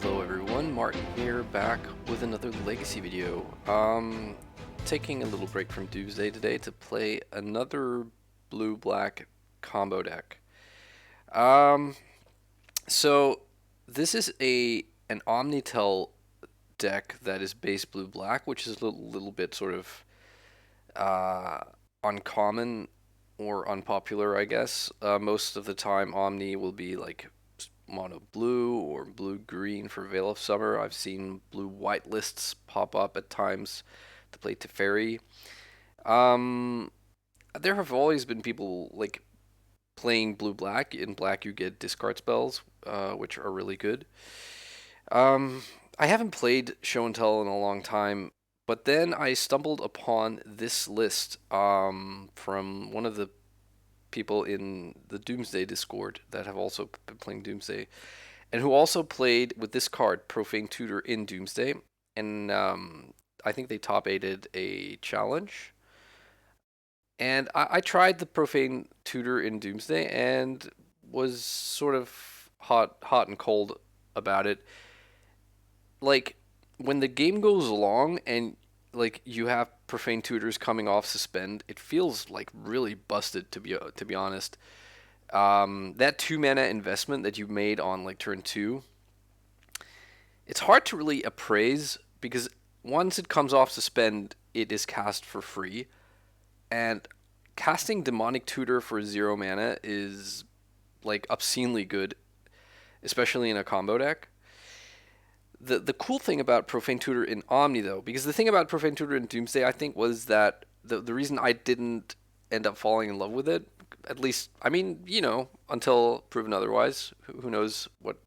Hello everyone, Martin here, back with another Legacy video. Taking a little break from Doomsday today to play another blue-black combo deck. Um, so this is an Omnitel deck that is base blue-black, which is a little bit sort of uh, uncommon or unpopular, I guess. Most of the time, Omni will be like mono blue or blue green for Veil of Summer. I've seen blue white lists pop up at times to play Teferi. Um, there have always been people like playing blue black. In black, you get discard spells, which are really good. Um, I haven't played Show and Tell in a long time, but then I stumbled upon this list from one of the people in the Doomsday Discord that have also been playing Doomsday, and who also played with this card, Profane Tutor, in Doomsday. And I think they top aided a challenge. And I tried the Profane Tutor in Doomsday and was sort of hot and cold about it. Like, when the game goes along and like you have Profane Tutors coming off suspend, it feels like really busted, to be honest. That 2 mana investment that you made on like turn 2, it's hard to really appraise because once it comes off suspend, it is cast for free, and casting Demonic Tutor for 0 mana is like obscenely good, especially in a combo deck. The cool thing about Profane Tutor in Omni, though, because the thing about Profane Tutor in Doomsday, I think, was that the reason I didn't end up falling in love with it, at least, I mean, until proven otherwise, who knows what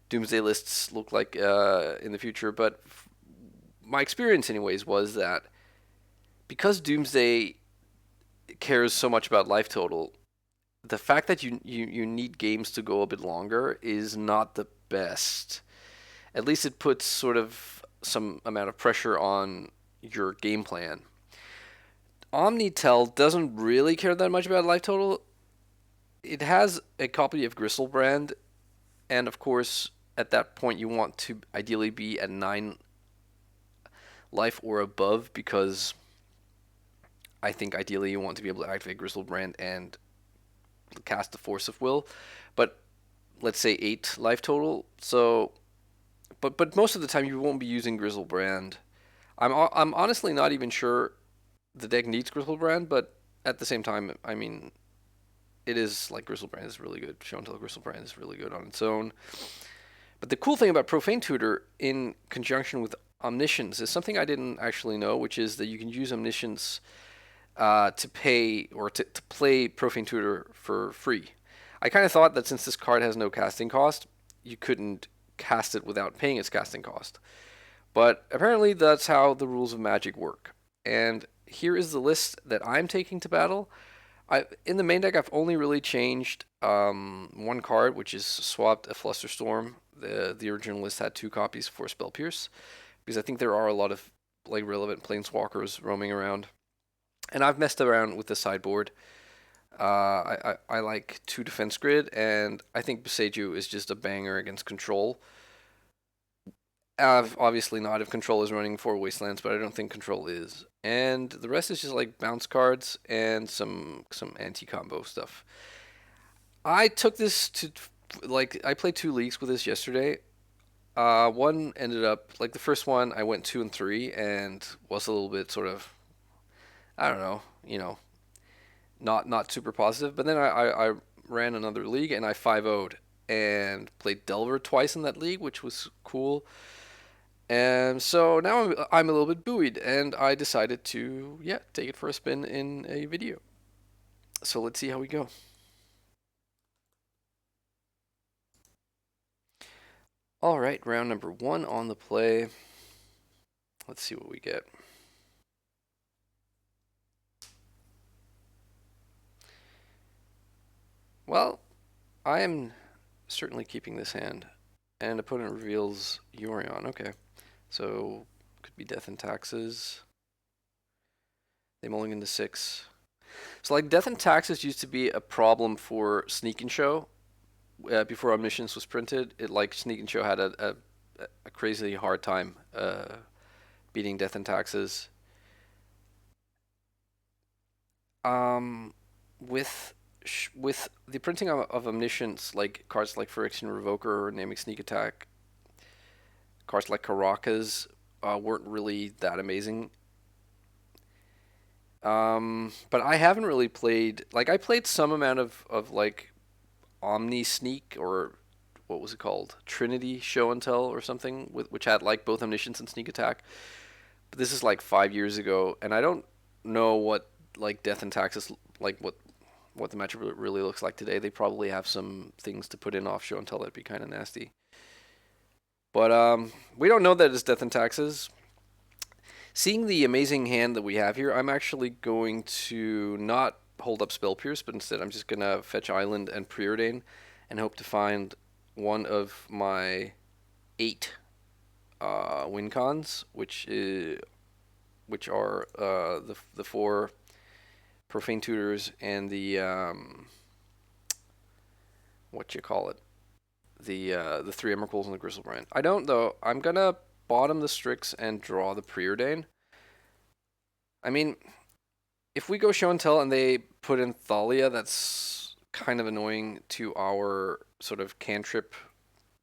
Doomsday lists look like in the future, but my experience, anyways, was that because Doomsday cares so much about life total, the fact that you need games to go a bit longer is not the best. At least it puts sort of some amount of pressure on your game plan. Omnitel doesn't really care that much about life total. It has a copy of Gristlebrand, and of course, at that point, you want to ideally be at 9 life or above, because I think ideally you want to be able to activate Gristlebrand and cast the Force of Will. But let's say 8 life total. So but most of the time you won't be using Grizzlebrand. I'm honestly not even sure the deck needs Grizzlebrand, but at the same time, I mean, it is like Grizzlebrand is really good. Show and Tell Grizzlebrand is really good on its own. But the cool thing about Profane Tutor in conjunction with Omniscience is something I didn't actually know, which is that you can use Omniscience to pay or to play Profane Tutor for free. I kind of thought that since this card has no casting cost, you couldn't cast it without paying its casting cost. But apparently that's how the rules of Magic work. And here is the list that I'm taking to battle. In the main deck, I've only really changed one card, which is swapped a Flusterstorm. The original list had 2 copies for Spell Pierce, because I think there are a lot of like relevant Planeswalkers roaming around. And I've messed around with the sideboard. I like 2 defense grid, and I think Boseiju is just a banger against control. Obviously not if control is running 4 wastelands, but I don't think control is. And the rest is just like bounce cards and some anti-combo stuff. I took this to, like, I played 2 leagues with this yesterday. One ended up, like the first one, I went 2 and 3 and was a little bit sort of, I don't know, not super positive. But then I ran another league and I 5-0'd and played Delver twice in that league, which was cool. And so now I'm a little bit buoyed, and I decided to, take it for a spin in a video. So let's see how we go. All right, round number 1 on the play. Let's see what we get. Well, I am certainly keeping this hand. And opponent reveals Yorion. Okay. So, could be Death and Taxes. They mulligan to 6. So, like, Death and Taxes used to be a problem for Sneak and Show, before Omniscience was printed, it like Sneak and Show had a crazy hard time beating Death and Taxes. Um, with the printing of Omniscience, like cards like Phyrexian Revoker or Naming Sneak Attack, cards like Caracas weren't really that amazing. But I haven't really played, like I played some amount of like Omni Sneak, or what was it called? Trinity Show and Tell or something, which had like both Omniscience and Sneak Attack. But this is like 5 years ago, and I don't know what like Death and Taxes, like what the matchup really looks like today. They probably have some things to put in off Show and Tell that'd be kind of nasty. But we don't know that it's Death and Taxes. Seeing the amazing hand that we have here, I'm actually going to not hold up Spell Pierce, but instead I'm just gonna fetch Island and Preordain, and hope to find one of my 8 win cons, which are the 4 Profane Tutors and the what you call it, the 3 Emrakuls and the Gristlebrand. I don't though. I'm gonna bottom the Strix and draw the Preordain. I mean, if we go Show and Tell and they put in Thalia, that's kind of annoying to our sort of cantrip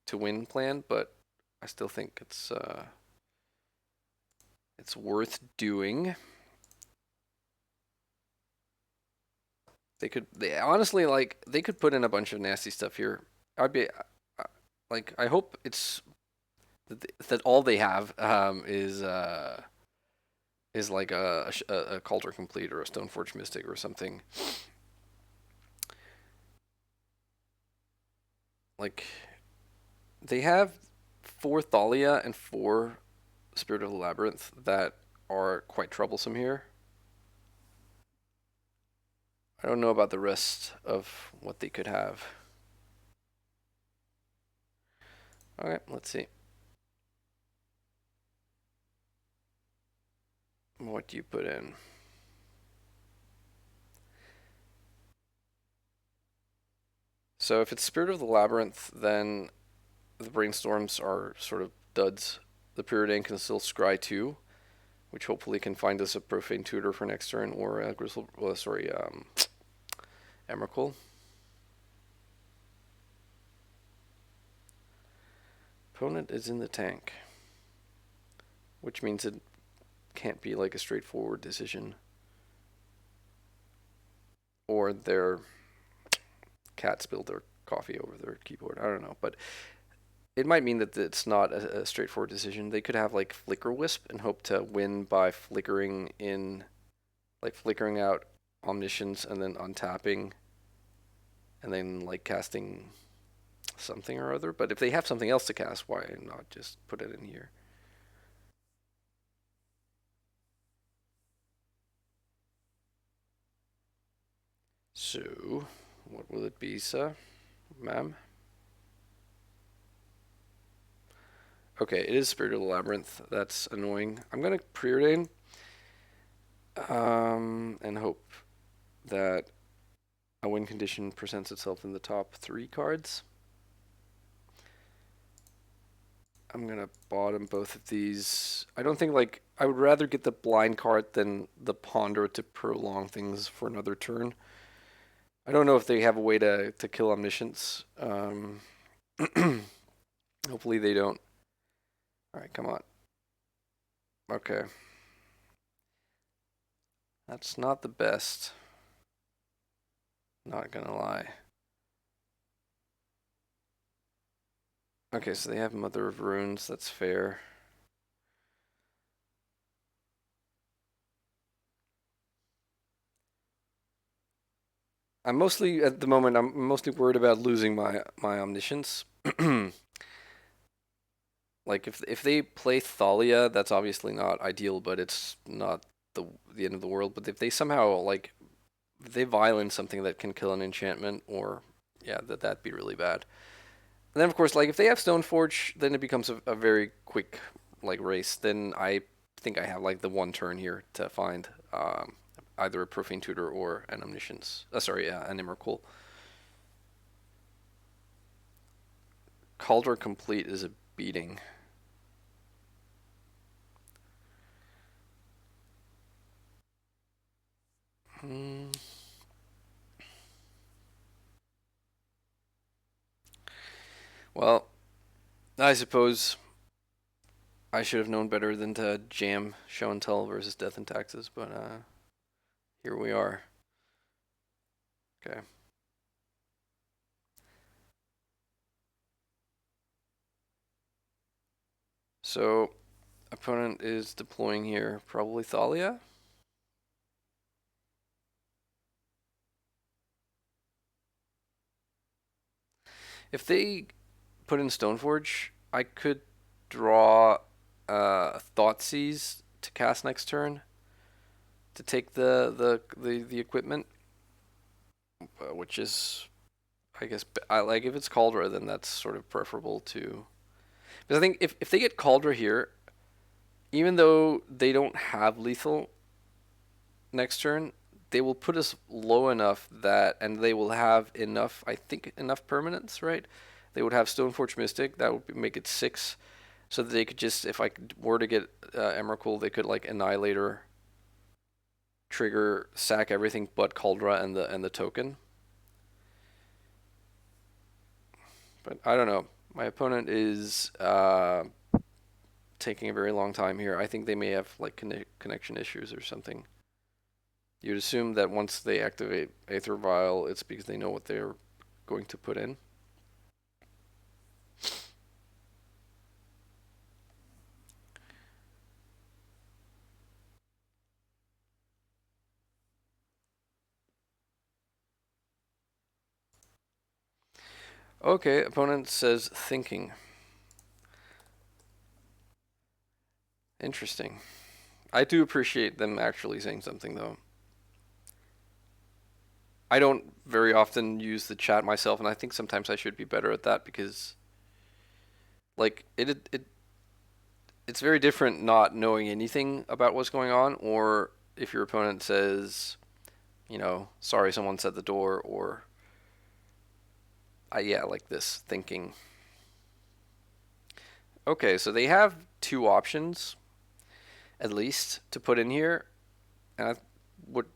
to win plan, but I still think it's worth doing. They honestly, like, they could put in a bunch of nasty stuff here. I'd be like, I hope it's that all they have is like a Calder Complete or a Stoneforge Mystic or something. Like, they have 4 Thalia and 4 Spirit of the Labyrinth that are quite troublesome here. I don't know about the rest of what they could have. Okay, let's see. What do you put in? So if it's Spirit of the Labyrinth, then the Brainstorms are sort of duds. The Preordain can still scry 2, which hopefully can find us a Profane Tutor for next turn, or a Emrakul. Opponent is in the tank, which means it can't be like a straightforward decision. Or their cat spilled their coffee over their keyboard. I don't know, but it might mean that it's not a straightforward decision. They could have like Flicker Wisp and hope to win by flickering in, like flickering out Omniscience and then untapping, and then like casting something or other. But if they have something else to cast, why not just put it in here? So, what will it be, sir? Ma'am? Okay, it is Spirit of the Labyrinth. That's annoying. I'm gonna preordain and hope that a win condition presents itself in the top 3 cards. I'm gonna bottom both of these. I don't think, like, I would rather get the blind card than the ponder to prolong things for another turn. I don't know if they have a way to kill Omniscience. Hopefully they don't. Alright, come on. Okay. That's not the best. Not gonna lie. Okay, so they have Mother of Runes, that's fair. I'm mostly, at the moment, I'm mostly worried about losing my Omniscience. Like, if they play Thalia, that's obviously not ideal, but it's not the end of the world. But if they somehow, like, if they violence something that can kill an enchantment, or, yeah, that'd be really bad. And then, of course, like, if they have Stoneforge, then it becomes a very quick, like, race. Then I think I have, like, the 1 turn here to find either a Profane Tutor or an Omniscience. Sorry, an Emrakul. Cauldron complete is a beating. Hmm. Well, I suppose I should have known better than to jam show and tell versus death and taxes, but here we are. Okay. So, opponent is deploying here, probably Thalia. If they put in Stoneforge, I could draw Thoughtseize to cast next turn to take the equipment, which is, I guess, I like if it's Cauldra, then that's sort of preferable to. Because I think if they get Cauldra here, even though they don't have lethal next turn, they will put us low enough that, and they will have enough, I think, enough permanents, right? They would have Stoneforge Mystic, that would make it 6, so that they could just, if I were to get Emrakul, they could like Annihilator, trigger, sack everything but Cauldra and the token. But I don't know. My opponent is taking a very long time here. I think they may have like connection issues or something. You'd assume that once they activate Aether Vial, it's because they know what they're going to put in. Okay, opponent says thinking. Interesting. I do appreciate them actually saying something though. I don't very often use the chat myself, and I think sometimes I should be better at that because, like, it's very different not knowing anything about what's going on, or if your opponent says, you know, sorry, someone said the door, or yeah, like this thinking. Okay, so they have two options at least to put in here, and I would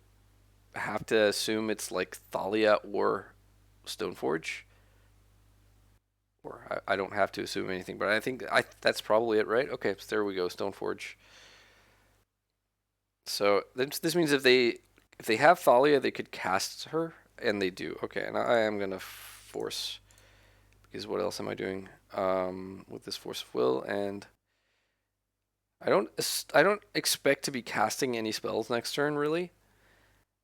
have to assume it's like Thalia or Stoneforge. Or I don't have to assume anything, but I think that's probably it, right? Okay, so there we go, Stoneforge. So this means if they have Thalia, they could cast her, and they do. Okay, and I am gonna force, because what else am I doing with this force of will? And I don't expect to be casting any spells next turn really,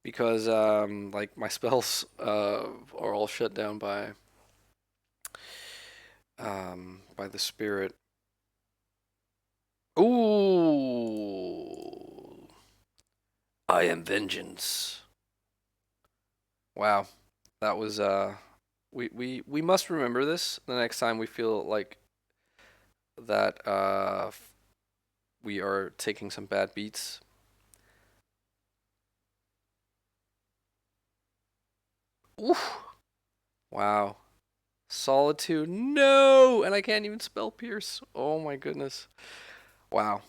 because like my spells are all shut down by the spirit. Ooh, I am vengeance. Wow, that was we must remember this the next time we feel like that we are taking some bad beats. Oof. Wow. Solitude. No, and I can't even spell pierce. Oh my goodness. Wow.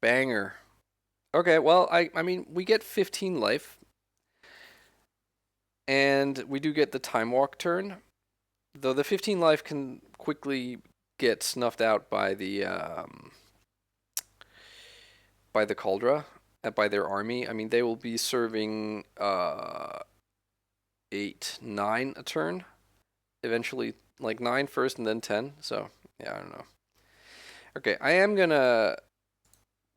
Banger. Okay, well, I mean, we get 15 life, and we do get the time walk turn, though the 15 life can quickly get snuffed out by the Cauldra and by their army. I mean, they will be serving 8, 9 a turn, eventually like 9 first and then 10. So yeah, I don't know. Okay, I am gonna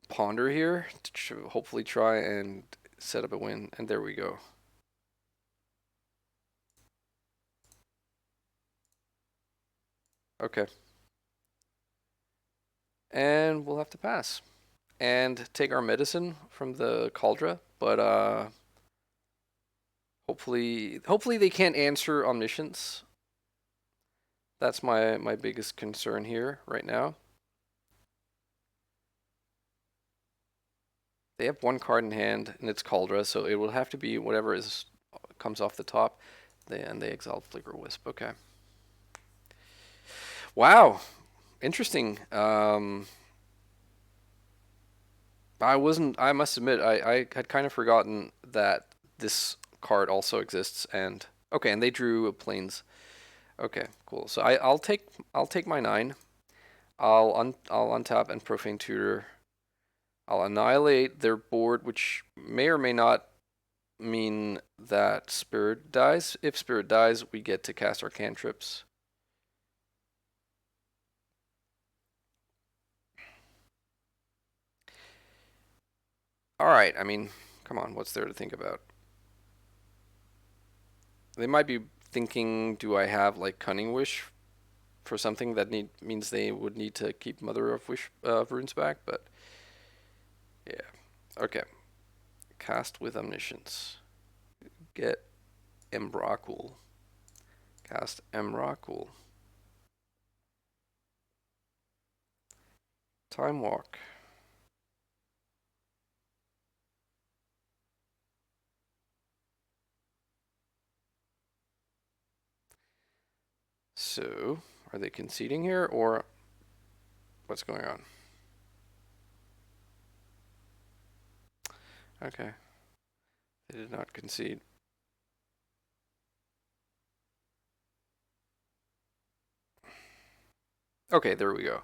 ponder here to hopefully try and set up a win, and there we go. Okay. And we'll have to pass. And take our medicine from the Cauldra, but hopefully they can't answer Omniscience. That's my biggest concern here right now. They have one card in hand, and it's Cauldra, so it will have to be whatever comes off the top. And they exile Flicker Wisp. Okay. Wow, interesting. I must admit, I had kind of forgotten that this card also exists. And okay, and they drew a planes. Okay, cool. So I'll take my 9. I'll untap and Profane Tutor. I'll annihilate their board, which may or may not mean that Spirit dies. If Spirit dies, we get to cast our cantrips. Alright, I mean, come on, what's there to think about? They might be thinking, do I have like Cunning Wish for something that means they would need to keep Mother of Wish runes back, but yeah. Okay. Cast with Omniscience. Get Emrakul. Cast Emrakul. Time Walk. So, are they conceding here or what's going on? Okay. They did not concede. Okay, there we go.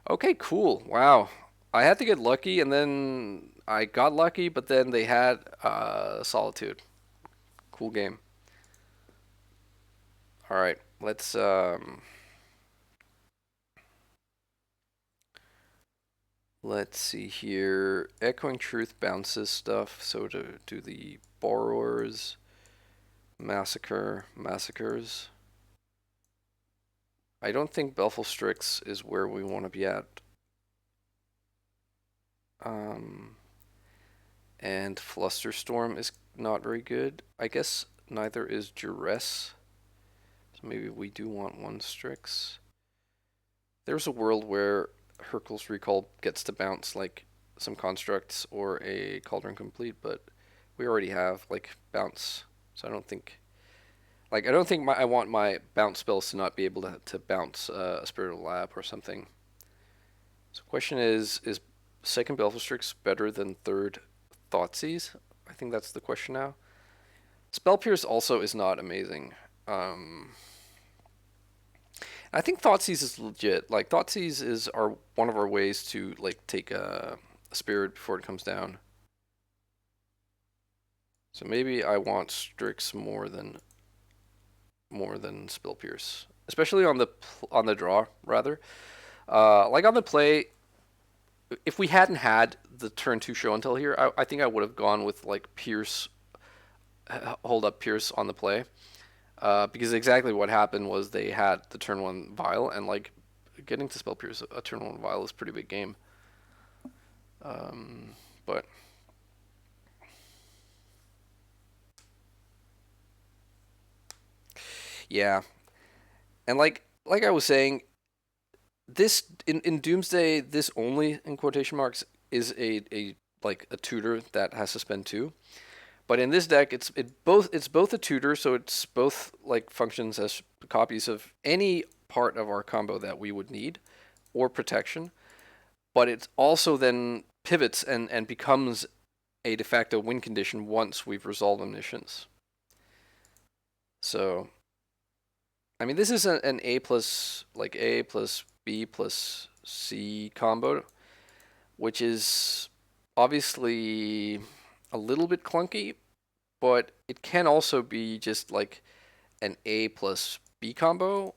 Okay, cool. Wow. I had to get lucky and then I got lucky, but then they had Solitude. Cool game. All right, let's see here. Echoing Truth bounces stuff, so to do the Borrowers, Massacres. I don't think Belful Strix is where we want to be at. Um, and Flusterstorm is not very good. I guess neither is Duress. So maybe we do want one Strix. There's a world where Hercule's Recall gets to bounce like some constructs or a Cauldron Complete, but we already have like bounce. So I don't think I want my bounce spells to not be able to bounce a Spiritual Lab or something. So the question is second Belfast Strix better than third Thoughtseize? I think that's the question now. Spell Pierce also is not amazing. I think Thoughtseize is legit. Like Thoughtseize is one of our ways to like take a spirit before it comes down. So maybe I want Strix more than Spell Pierce, especially on the draw rather. Like on the play, if we hadn't had the turn 2 show until here, I think I would have gone with like Pierce, hold up Pierce on the play. Because exactly what happened was they had the turn 1 Vial, and like getting to Spell Pierce a turn 1 Vial is a pretty big game. But yeah, and like I was saying, this in Doomsday, this only in quotation marks is a like a tutor that has to spend 2. But in this deck, it's both a tutor, so it's both like functions as copies of any part of our combo that we would need, or protection. But it also then pivots and becomes a de facto win condition once we've resolved omniscience. So, I mean, this is an A plus B plus C combo, which is obviously a little bit clunky, but it can also be just like an A plus B combo.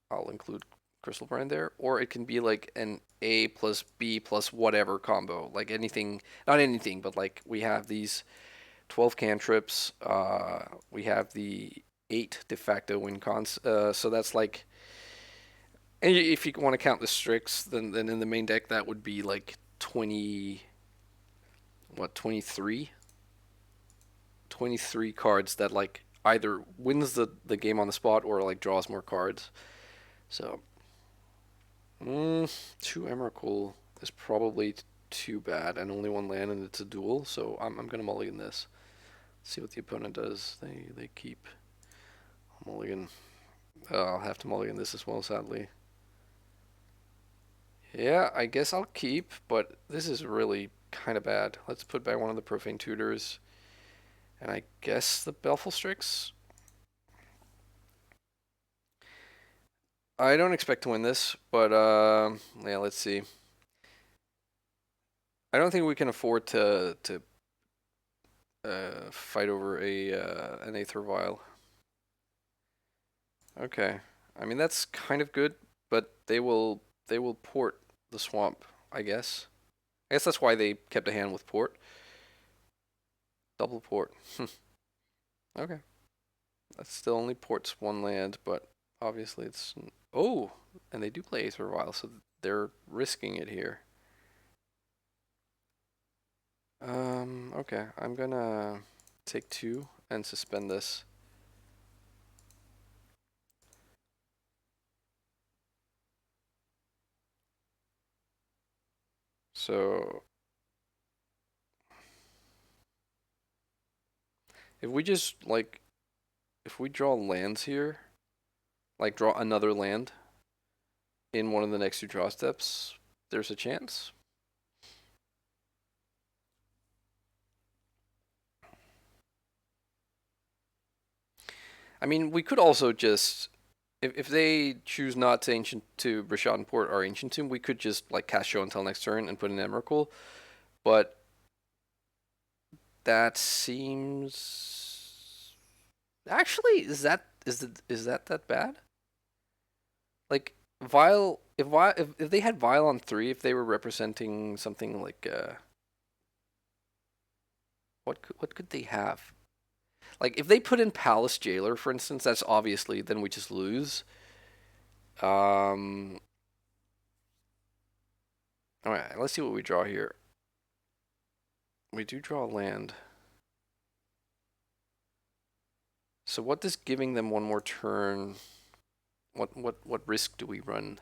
I'll include Crystal Brand there, or it can be like an A plus B plus whatever combo, like anything, not anything, but like we have these 12 cantrips, we have the 8 de facto win cons, so that's like, and if you want to count the Strix, then in the main deck that would be like 20, what, 23? 23 cards that like either wins the game on the spot or like draws more cards. So, 2 Emrakul is probably too bad, and only 1 land, and it's a duel. So I'm gonna mulligan this. See what the opponent does. They keep mulligan. I'll have to mulligan this as well, sadly. Yeah, I guess I'll keep, but this is really kind of bad. Let's put back one of the Profane Tutors, and I guess the Belful Strix. I don't expect to win this, but yeah, let's see. I don't think we can afford to fight over a an Aether Vial. Okay, I mean that's kind of good, but they will port the swamp, I guess. I guess that's why they kept a hand with port. Double port. Okay, that still only ports one land, but obviously it's oh, and they do play Aether Vial, so they're risking it here. Okay, I'm gonna take two and suspend this. So if we just like if we draw lands here, like draw another land in one of the next two draw steps, there's a chance. I mean, we could also just if they choose not to ancient to Brashad and Port our Ancient Tomb, we could just like cast Show until next turn and put in Emrakul. But that seems actually is that bad? Like Vile if they had Vile on three, if they were representing something like what could they have? Like if they put in Palace Jailer, for instance, that's obviously then we just lose. Um, all right, let's see what we draw here. We do draw land. So what does giving them one more turn? What risk do we run?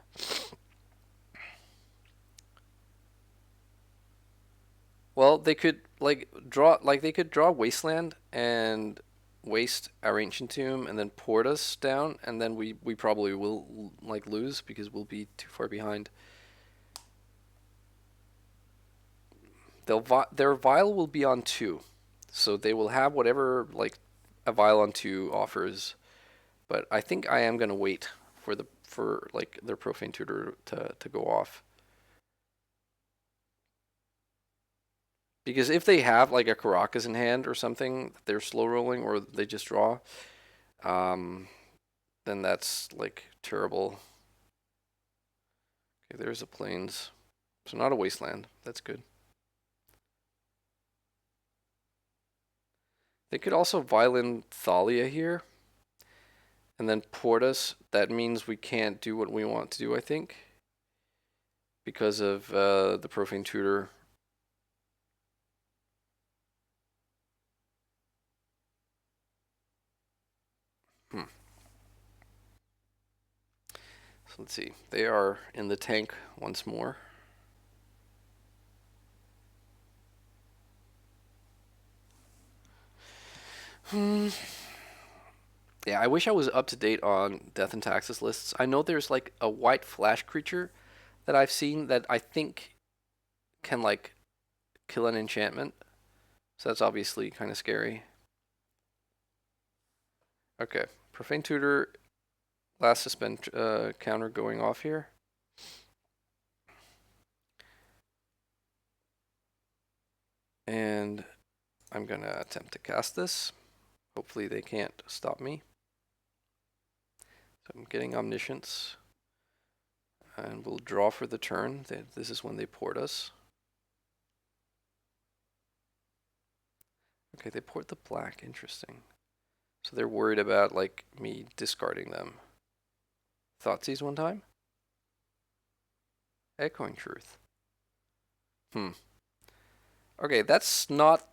Well, they could they could draw Wasteland and waste our Ancient Tomb and then port us down, and then we probably will like lose because we'll be too far behind. Their vial will be on two, so they will have whatever like a vial on two offers. But I think I am gonna wait for like their Profane Tutor to go off. Because if they have like a Caracas in hand or something, they're slow rolling or they just draw, um, then that's like terrible. Okay, there's a plains. So not a wasteland. That's good. They could also violin Thalia here and then port us. That means we can't do what we want to do, I think, because of the Profane Tutor. Hmm. So let's see. They are in the tank once more. Hmm. Yeah, I wish I was up to date on Death and Taxes lists. I know there's like a white flash creature that I've seen that I think can like kill an enchantment. So that's obviously kind of scary. Okay, Profane Tutor, last suspend counter going off here. And I'm going to attempt to cast this. Hopefully they can't stop me. So I'm getting Omniscience. And we'll draw for the turn. This is when they port us. Okay, they port the black. Interesting. So they're worried about like me discarding them. Thoughtseize one time? Echoing Truth. Hmm. Okay, that's not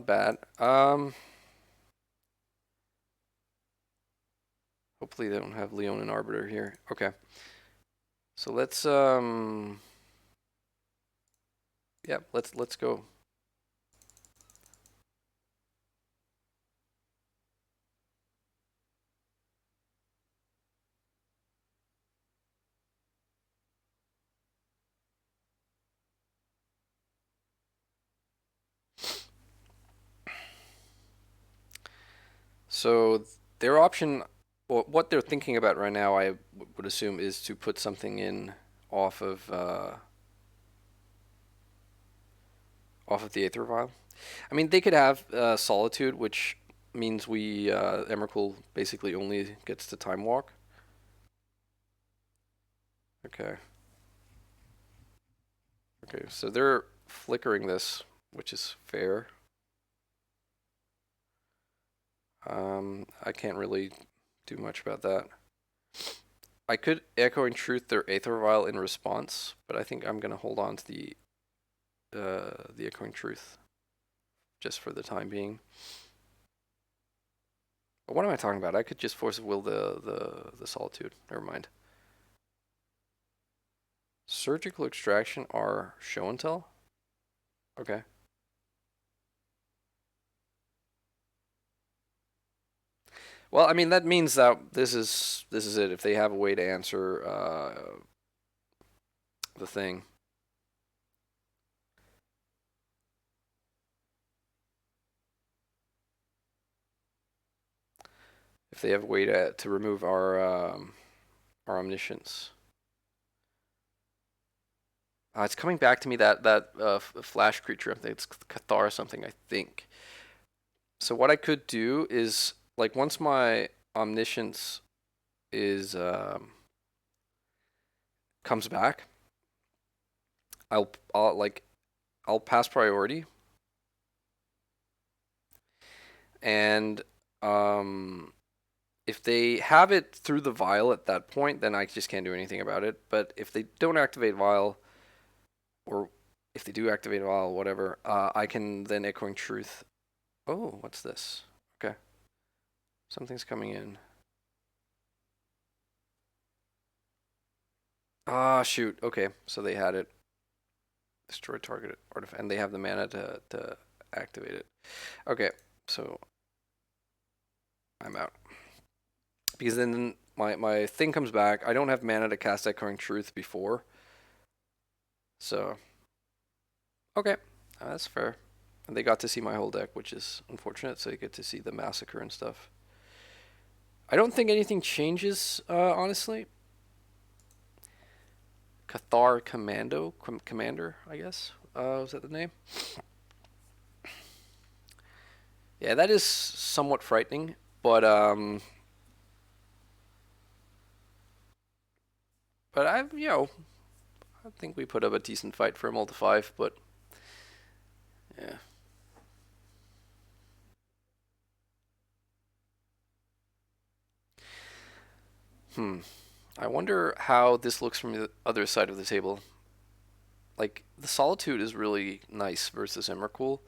bad. Hopefully they don't have Leon and Arbiter here. Okay. So let's yeah, let's go. So their option, or what they're thinking about right now, I would assume, is to put something in off of off of the Aether Vial. I mean, they could have Solitude, which means we Emrakul basically only gets to Time Walk. Okay. Okay, so they're flickering this, which is fair. I can't really do much about that. I could Echoing Truth their Aether Vial in response, but I think I'm gonna hold on to the Echoing Truth just for the time being. But what am I talking about? I could just force of will the Solitude. Never mind. Surgical Extraction are show and tell. Okay. Well, I mean that means that this is it. If they have a way to answer the thing, if they have a way to remove our omniscience. It's coming back to me that flash creature. I think it's Cathar or something. I think. So what I could do is like once my omniscience is comes back, I'll pass priority and if they have it through the vial at that point, then I just can't do anything about it. But if they don't activate vial, or if they do activate vial, whatever, I can then Echoing Truth. Oh, what's this? Okay, something's coming in. Ah, shoot. Okay, so they had it. Destroy target artifact, and they have the mana to activate it. Okay, so I'm out. Because then my thing comes back. I don't have mana to cast Echoing Truth before. So, okay, that's fair. And they got to see my whole deck, which is unfortunate, so you get to see the massacre and stuff. I don't think anything changes, honestly. Cathar Commander, I guess. Was that the name? Yeah, that is somewhat frightening, but I think we put up a decent fight for a multi 5, but yeah. I wonder how this looks from the other side of the table. Like the Solitude is really nice versus Emrakul.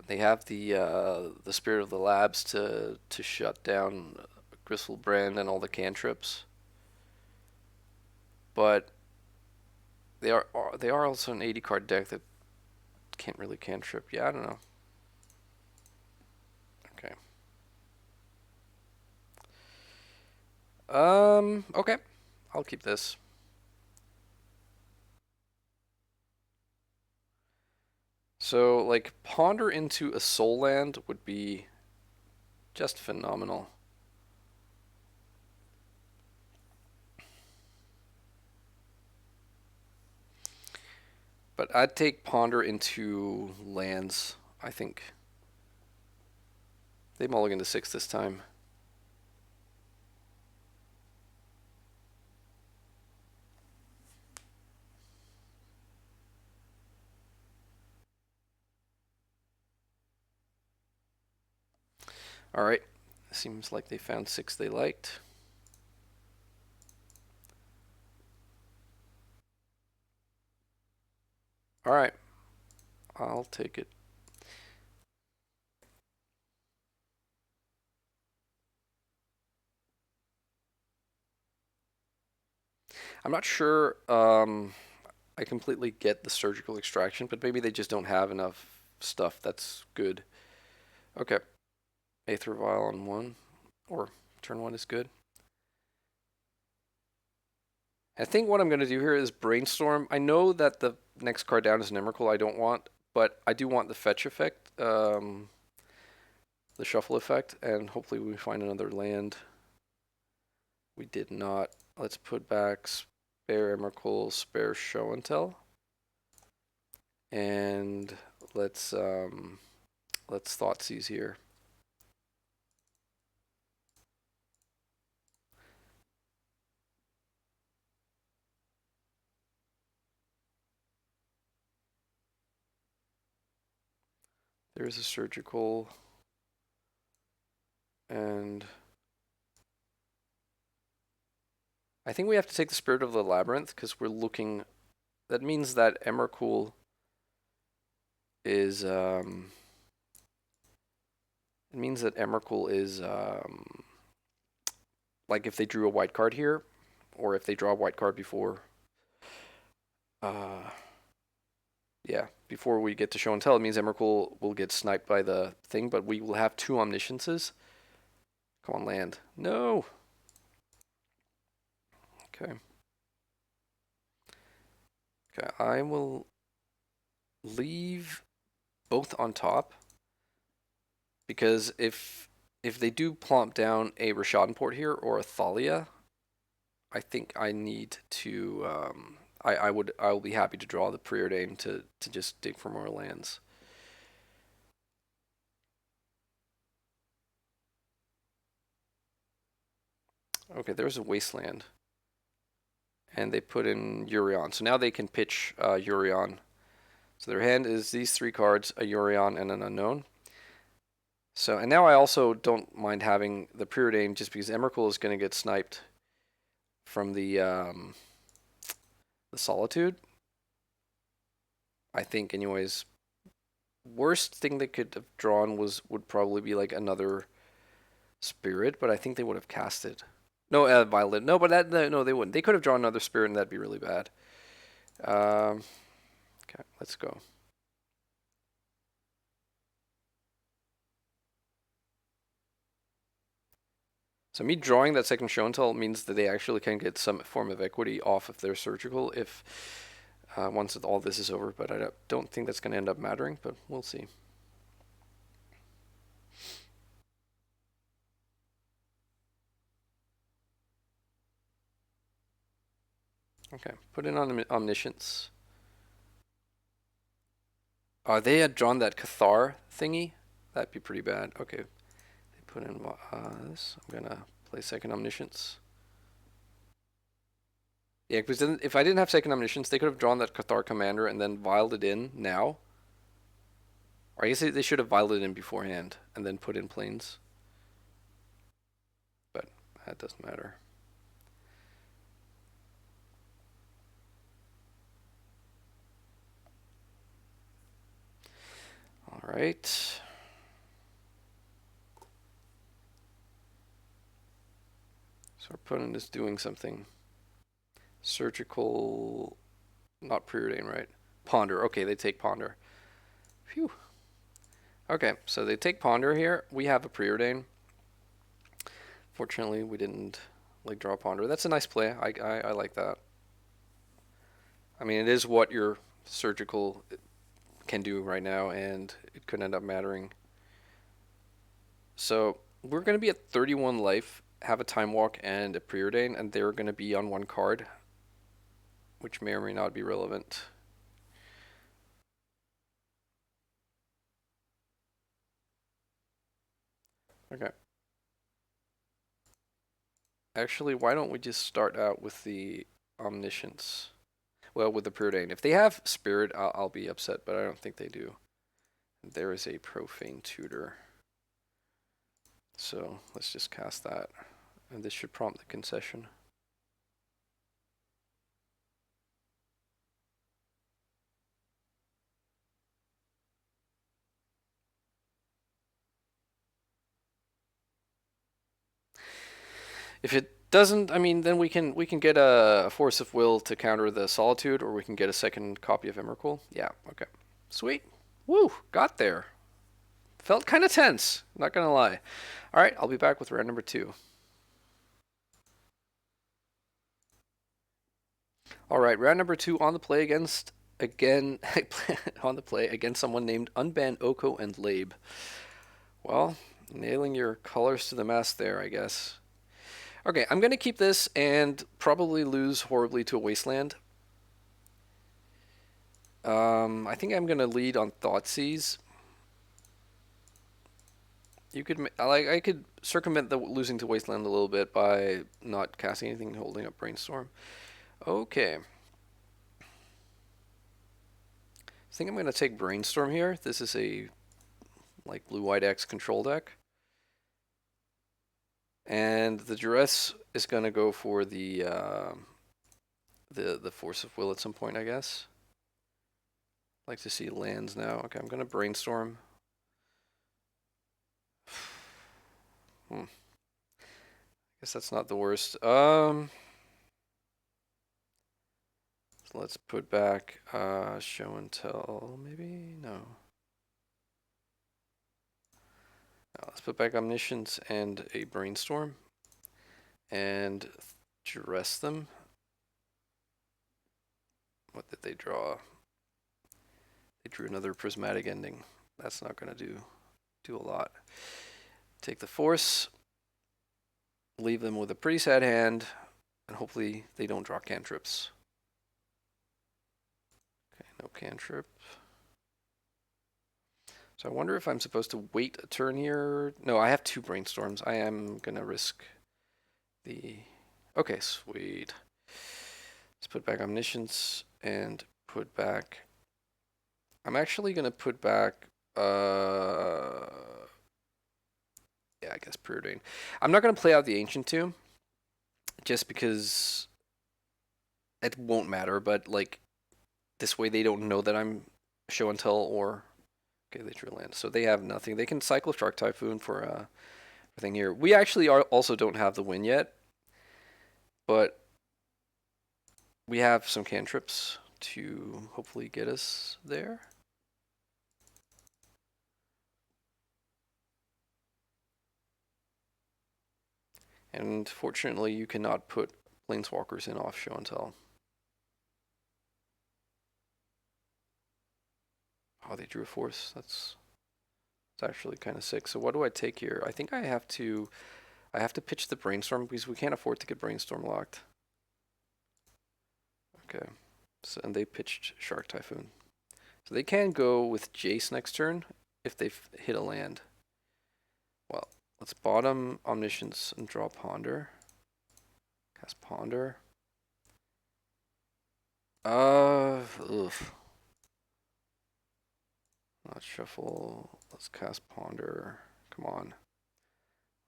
They have the Spirit of the Labs to shut down Gristlebrand and all the cantrips, but they are also an 80 card deck that can't really cantrip. Yeah, I don't know. Okay. Okay. I'll keep this. So, like, Ponder into a Soul Land would be just phenomenal. But I'd take Ponder into lands, I think. They mulligan to 6 this time. Alright. Seems like they found 6 they liked. Alright. I'll take it. I'm not sure I completely get the surgical extraction, but maybe they just don't have enough stuff that's good. Okay. Aether Vial on 1. Or turn 1 is good. I think what I'm going to do here is brainstorm. I know that the next card down is an Emrakul I don't want, but I do want the fetch effect. the shuffle effect, and hopefully we find another land. We did not. Let's put back spare Emrakul, spare show and tell, and let's Thoughtseize here. There's a surgical, and I think we have to take the Spirit of the Labyrinth because we're looking. That means that Emrakul is it means that Emrakul is like if they drew a white card here, or if they draw a white card before. Yeah, before we get to show and tell, it means Emrakul will get sniped by the thing, but we will have 2 Omnisciences. Come on, land. No! Okay. Okay, I will leave both on top, because if they do plump down a Rishadenport here or a Thalia, I think I need to I will be happy to draw the Preordain to just dig for more lands. Okay, there's a Wasteland. And they put in Urion. So now they can pitch Urion. So their hand is these 3 cards, a Urion and an Unknown. So, and now I also don't mind having the Preordain just because Emrakul is going to get sniped from the Solitude. I think, anyways. Worst thing they could have drawn would probably be like another Spirit, but I think they would have casted. No, Violet. No, but no, they wouldn't. They could have drawn another Spirit, and that'd be really bad. Okay, let's go. So me drawing that second show and tell means that they actually can get some form of equity off of their surgical if once all this is over, but I don't think that's going to end up mattering, but we'll see. Okay, put in on Omniscience. They had drawn that Cathar thingy. That'd be pretty bad. Okay, they put in this. I'm gonna play second Omniscience. Yeah, because then if I didn't have second Omniscience, they could have drawn that Cathar Commander and then viled it in now. Or I guess they should have viled it in beforehand and then put in Plains. But that doesn't matter. All right. So our opponent is doing something. Surgical, not Preordain, right? Ponder. Okay, they take Ponder. Phew. Okay, so they take Ponder here. We have a Preordain. Fortunately, we didn't like draw Ponder. That's a nice play. I like that. I mean, it is what your surgical can do right now, and it could end up mattering. So we're going to be at 31 life, have a Time Walk and a Preordain, and they're going to be on 1 card, which may or may not be relevant. Okay. Actually, why don't we just start out with the Omniscience? Well, with the Preordain. If they have Spirit, I'll be upset, but I don't think they do. There is a Profane Tutor. So let's just cast that. And this should prompt the concession. If it doesn't, I mean, then we can get a Force of Will to counter the Solitude, or we can get a second copy of Emrakul. Yeah, okay. Sweet. Woo, got there. Felt kind of tense, not gonna lie. All right, I'll be back with round number 2. All right, round number 2 on the play against on the play against someone named Unban Oko and Labe. Well, Nailing your colors to the mast there, I guess. Okay, I'm going to keep this and probably lose horribly to a wasteland. I think I'm going to lead on Thoughtseize. You could, I could circumvent the losing to wasteland a little bit by not casting anything and holding up brainstorm. Okay. I think I'm going to take brainstorm here. This is a like blue-white X control deck. And the duress is going to go for the force of will at some point, I guess. Like to see lands now. Okay, I'm going to brainstorm. Guess that's not the worst. So let's put back show and tell. Maybe no. Let's put back omniscience and a brainstorm, and dress them. What did they draw? They drew another prismatic ending. That's not going to do a lot. Take the force, leave them with a pretty sad hand, and hopefully they don't draw cantrips. Okay, no cantrip. So I wonder if I'm supposed to wait a turn here. No, I have 2 brainstorms. I am going to risk the... Okay, sweet. Let's put back omniscience and put back... I'm actually going to put back... Yeah, I guess preordained. I'm not going to play out the Ancient Tomb, just because it won't matter, but like this way they don't know that I'm show and tell or... Okay, they drew land. So they have nothing. They can cycle Shark Typhoon for thing here. We actually also don't have the win yet, but we have some cantrips to hopefully get us there. And fortunately, you cannot put planeswalkers in off show and tell. Oh, they drew a force. That's actually kind of sick. So what do I take here? I think I have to pitch the brainstorm because we can't afford to get brainstorm locked. Okay. So, and they pitched Shark Typhoon. So they can go with Jace next turn if they hit a land. Well, let's bottom Omniscience and draw Ponder. Cast Ponder. Ugh. Let's shuffle. Let's cast Ponder. Come on.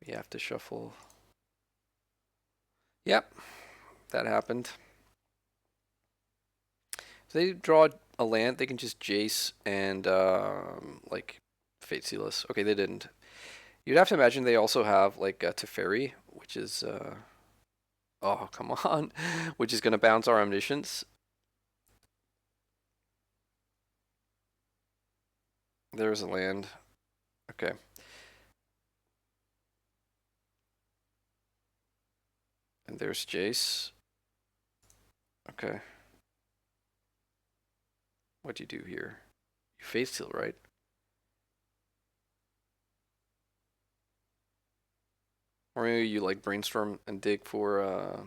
We have to shuffle. Yep, that happened. If they draw a land, they can just Jace and like Fate Seal us. Okay, they didn't. You'd have to imagine they also have like Teferi, which is oh come on, which is gonna bounce our Omniscience. There's a land. Okay. And there's Jace. Okay. What do you do here? You Fate Seal, right? Or maybe you like brainstorm and dig for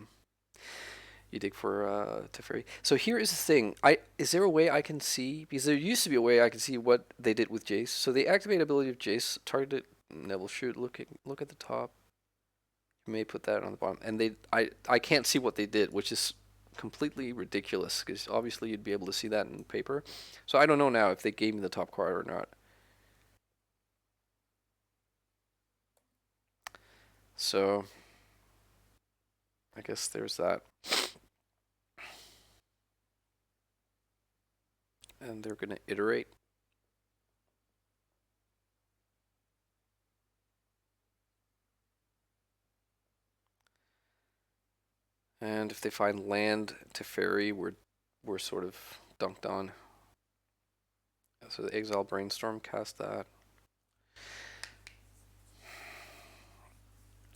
Teferi. So here is the thing. Is there a way I can see, because there used to be a way I could see what they did with Jace. So they activate ability of Jace, target Neville shoot, look at the top. You may put that on the bottom. And I can't see what they did, which is completely ridiculous because obviously you'd be able to see that in paper. So I don't know now if they gave me the top card or not. So I guess there's that. And they're going to iterate. And if they find land Teferi, we're sort of dunked on. So the Exile Brainstorm, cast that.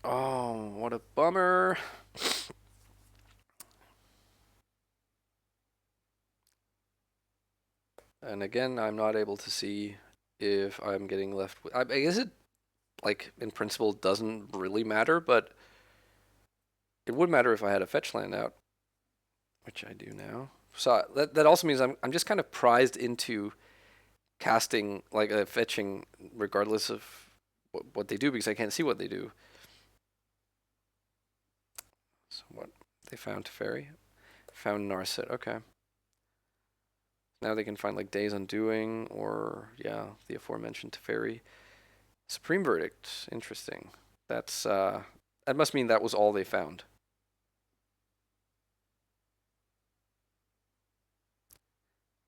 Oh, what a bummer. And again, I'm not able to see if I'm getting left with... I guess it... like in principle doesn't really matter, but it would matter if I had a fetch land out, which I do now. So that also means I'm just kind of prized into casting like fetching regardless of what they do because I can't see what they do. So what they found Teferi, found Narset. Okay. Now they can find like Days Undoing or yeah, the aforementioned Teferi. Supreme Verdict. Interesting. That's that must mean that was all they found.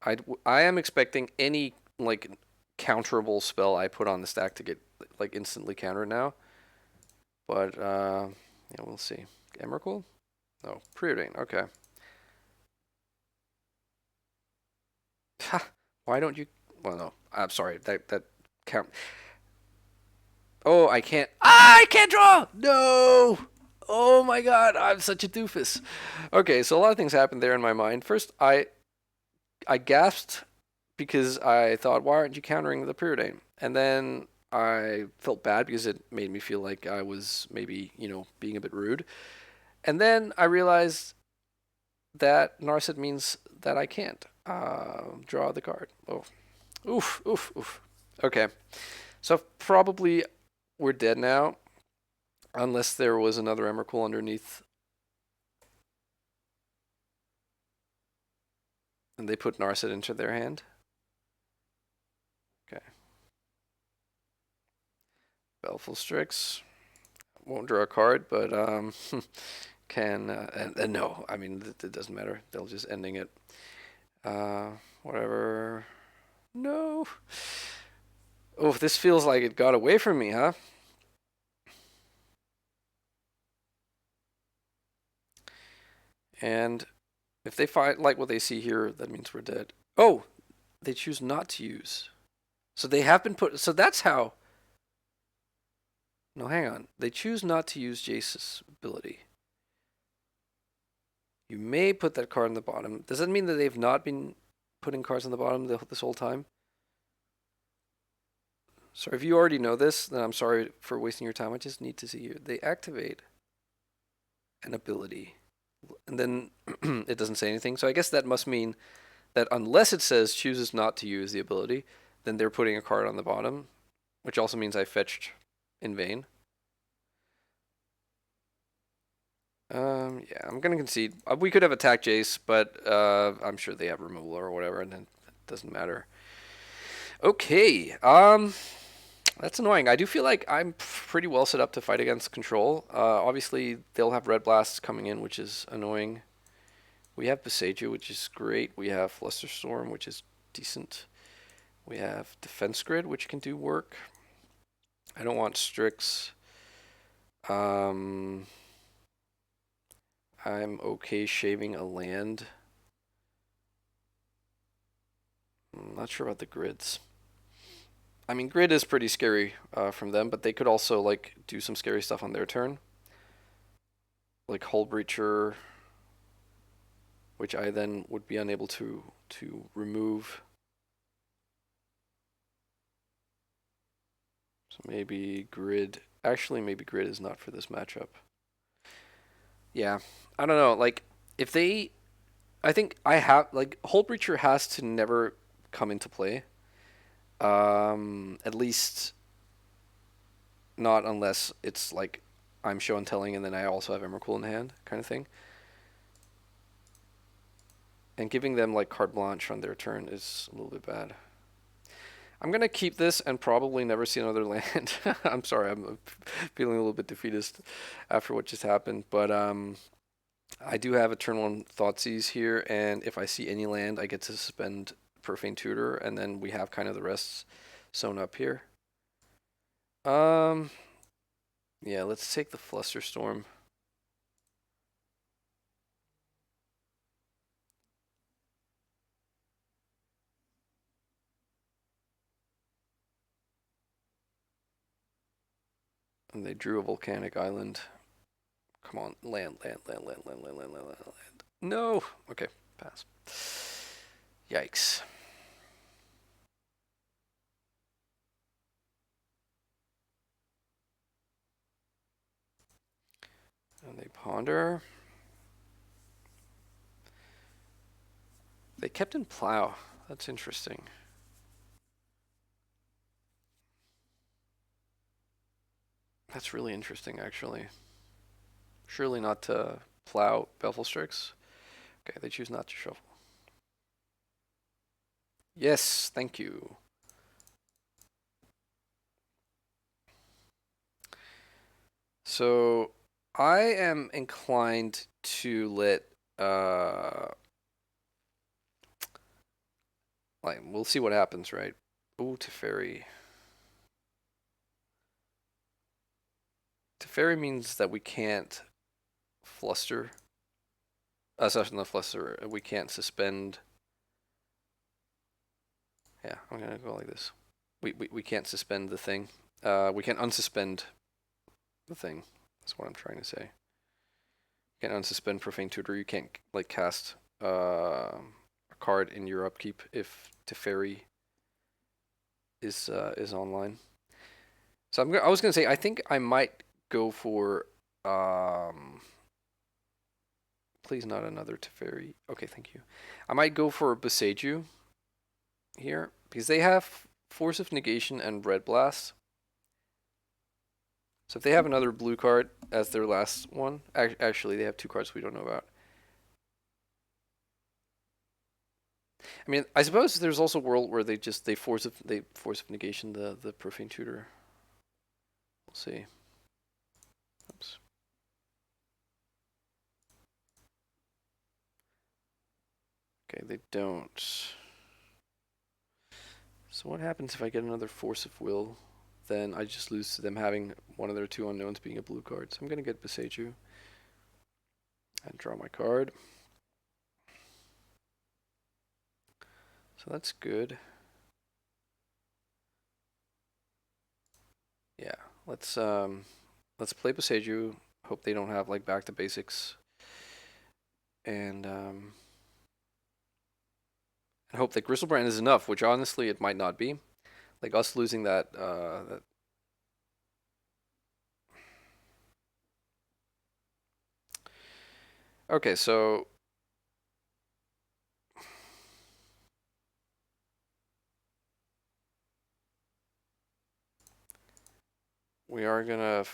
I am expecting any like counterable spell I put on the stack to get like instantly countered now. But yeah, we'll see. Emrakul? No, Preordain. Okay. Why don't you? Well, no. I'm sorry. That count. Oh, I can't. Ah, I can't draw. No. Oh my God, I'm such a doofus. Okay, so a lot of things happened there in my mind. First, I gasped because I thought, why aren't you countering the Preordain? And then I felt bad because it made me feel like I was maybe, being a bit rude. And then I realized that Narset means that I can't draw the card. Oh, oof, oof, oof. Okay, so probably we're dead now, unless there was another Emrakul underneath, and they put Narset into their hand. Okay, Baleful Strix. Won't draw a card, but can and no, I mean it doesn't matter. They'll just ending it. Whatever. No. Oh, this feels like it got away from me, huh? And if they find like what they see here, that means we're dead. Oh, they choose not to use. So they have been put. So that's how. No, hang on. They choose not to use Jace's ability. You may put that card on the bottom. Does that mean that they've not been putting cards on the bottom this whole time? So if you already know this, then I'm sorry for wasting your time. I just need to see you. They activate an ability. And then it doesn't say anything. So I guess that must mean that unless it says chooses not to use the ability, then they're putting a card on the bottom, which also means I fetched in vain. Yeah, I'm gonna concede. We could have attacked Jace, but I'm sure they have removal or whatever, and it doesn't matter. Okay, that's annoying. I do feel like I'm pretty well set up to fight against control. Obviously, they'll have red blasts coming in, which is annoying. We have Besage, which is great. We have Flusterstorm, which is decent. We have Defense Grid, which can do work. I don't want Strix. I'm okay shaving a land. I'm not sure about the grids. I mean, grid is pretty scary from them, but they could also like do some scary stuff on their turn, like Hull Breacher, which I then would be unable to remove. So maybe grid. Actually, maybe grid is not for this matchup. Yeah, I don't know. Like, if they, I think I have like Hull Breacher has to never come into play. At least not unless it's like I'm show and telling, and then I also have Emrakul in hand, kind of thing. And giving them like carte blanche on their turn is a little bit bad. I'm gonna keep this and probably never see another land. I'm sorry, I'm feeling a little bit defeatist after what just happened, but I do have a turn one Thoughtseize here, and if I see any land, I get to suspend Profane Tutor, and then we have kind of the rest sewn up here. Yeah, let's take the Flusterstorm. And they drew a volcanic island. Come on, land. No! Okay, pass. Yikes. Ponder. They kept in Plow. That's interesting. That's really interesting, actually. Surely not to Plow Bevelstrix. Okay, they choose not to shuffle. Yes, thank you. So I am inclined to let like we'll see what happens, right? Ooh, Teferi. Teferi means that we can't fluster. Sorry, not fluster. We can't suspend. Yeah, I'm gonna go like this. We can't suspend the thing. We can unsuspend the thing. That's what I'm trying to say. You can't unsuspend Profane Tutor. You can't like cast a card in your upkeep if Teferi is online. So I was gonna say I think I might go for please not another Teferi. Okay, thank you. I might go for Boseiju here because they have Force of Negation and Red Blast. So if they have another blue card as their last one, actually they have two cards we don't know about. I mean, I suppose there's also a world where they force of negation the Profane Tutor. We'll see. Oops. Okay, they don't. So what happens if I get another Force of Will? Then I just lose to them having one of their two unknowns being a blue card. So I'm gonna get Boseiju and draw my card. So that's good. Yeah, let's play Boseiju. Hope they don't have like back to basics, and hope that Gristlebrand is enough. Which honestly, it might not be. Like us losing that Okay, so we are gonna.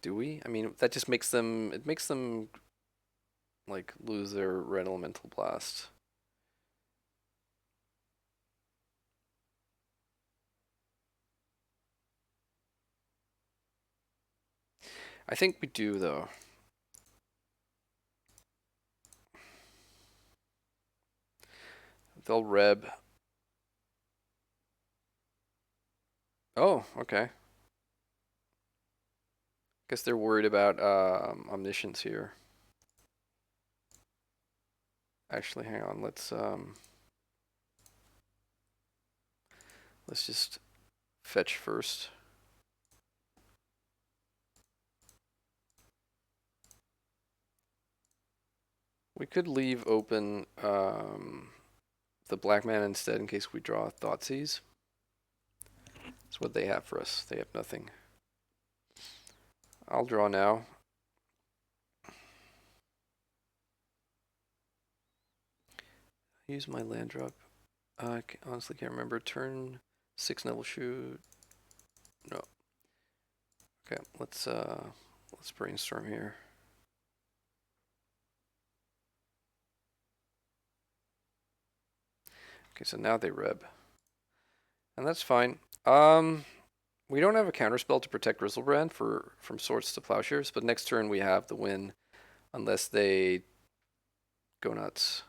Do we? I mean, that just makes them. It makes them like lose their red elemental blast. I think we do though. They'll reb. Oh, okay. Guess they're worried about omniscience here. Actually, hang on. Let's just fetch first. We could leave open the black mana instead in case we draw Thoughtseize. That's what they have for us. They have nothing. I'll draw now. Use my land drop. I honestly can't remember. Turn 6 Neville Shoot. No. Okay, let's brainstorm here. Okay, so now they reb. And that's fine. We don't have a counterspell to protect Grizzlebrand from Swords to Plowshares, but next turn we have the win unless they go nuts.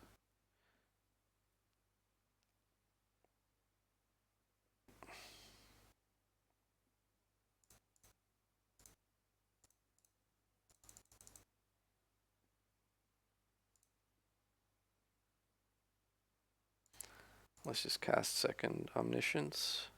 Let's just cast second Omniscience.